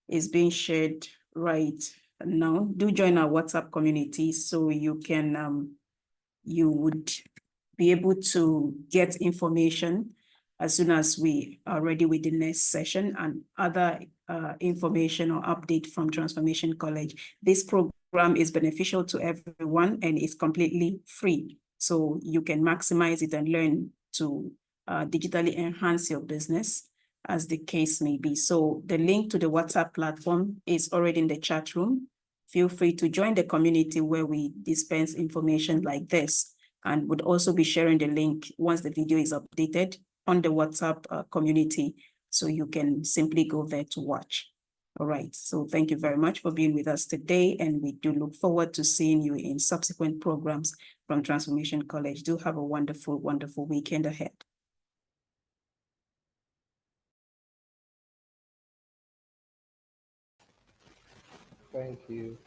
is being shared right now. Do join our WhatsApp community so you can you would be able to get information as soon as we are ready with the next session and other information or update from Transformation College. This program is beneficial to everyone and is completely free. So you can maximize it and learn to digitally enhance your business as the case may be. So the link to the WhatsApp platform is already in the chat room. Feel free to join the community where we dispense information like this, and would also be sharing the link once the video is updated on the WhatsApp community. So you can simply go there to watch. All right, so thank you very much for being with us today. And we do look forward to seeing you in subsequent programs from Transformation College. Do have a wonderful, wonderful weekend ahead. Thank you.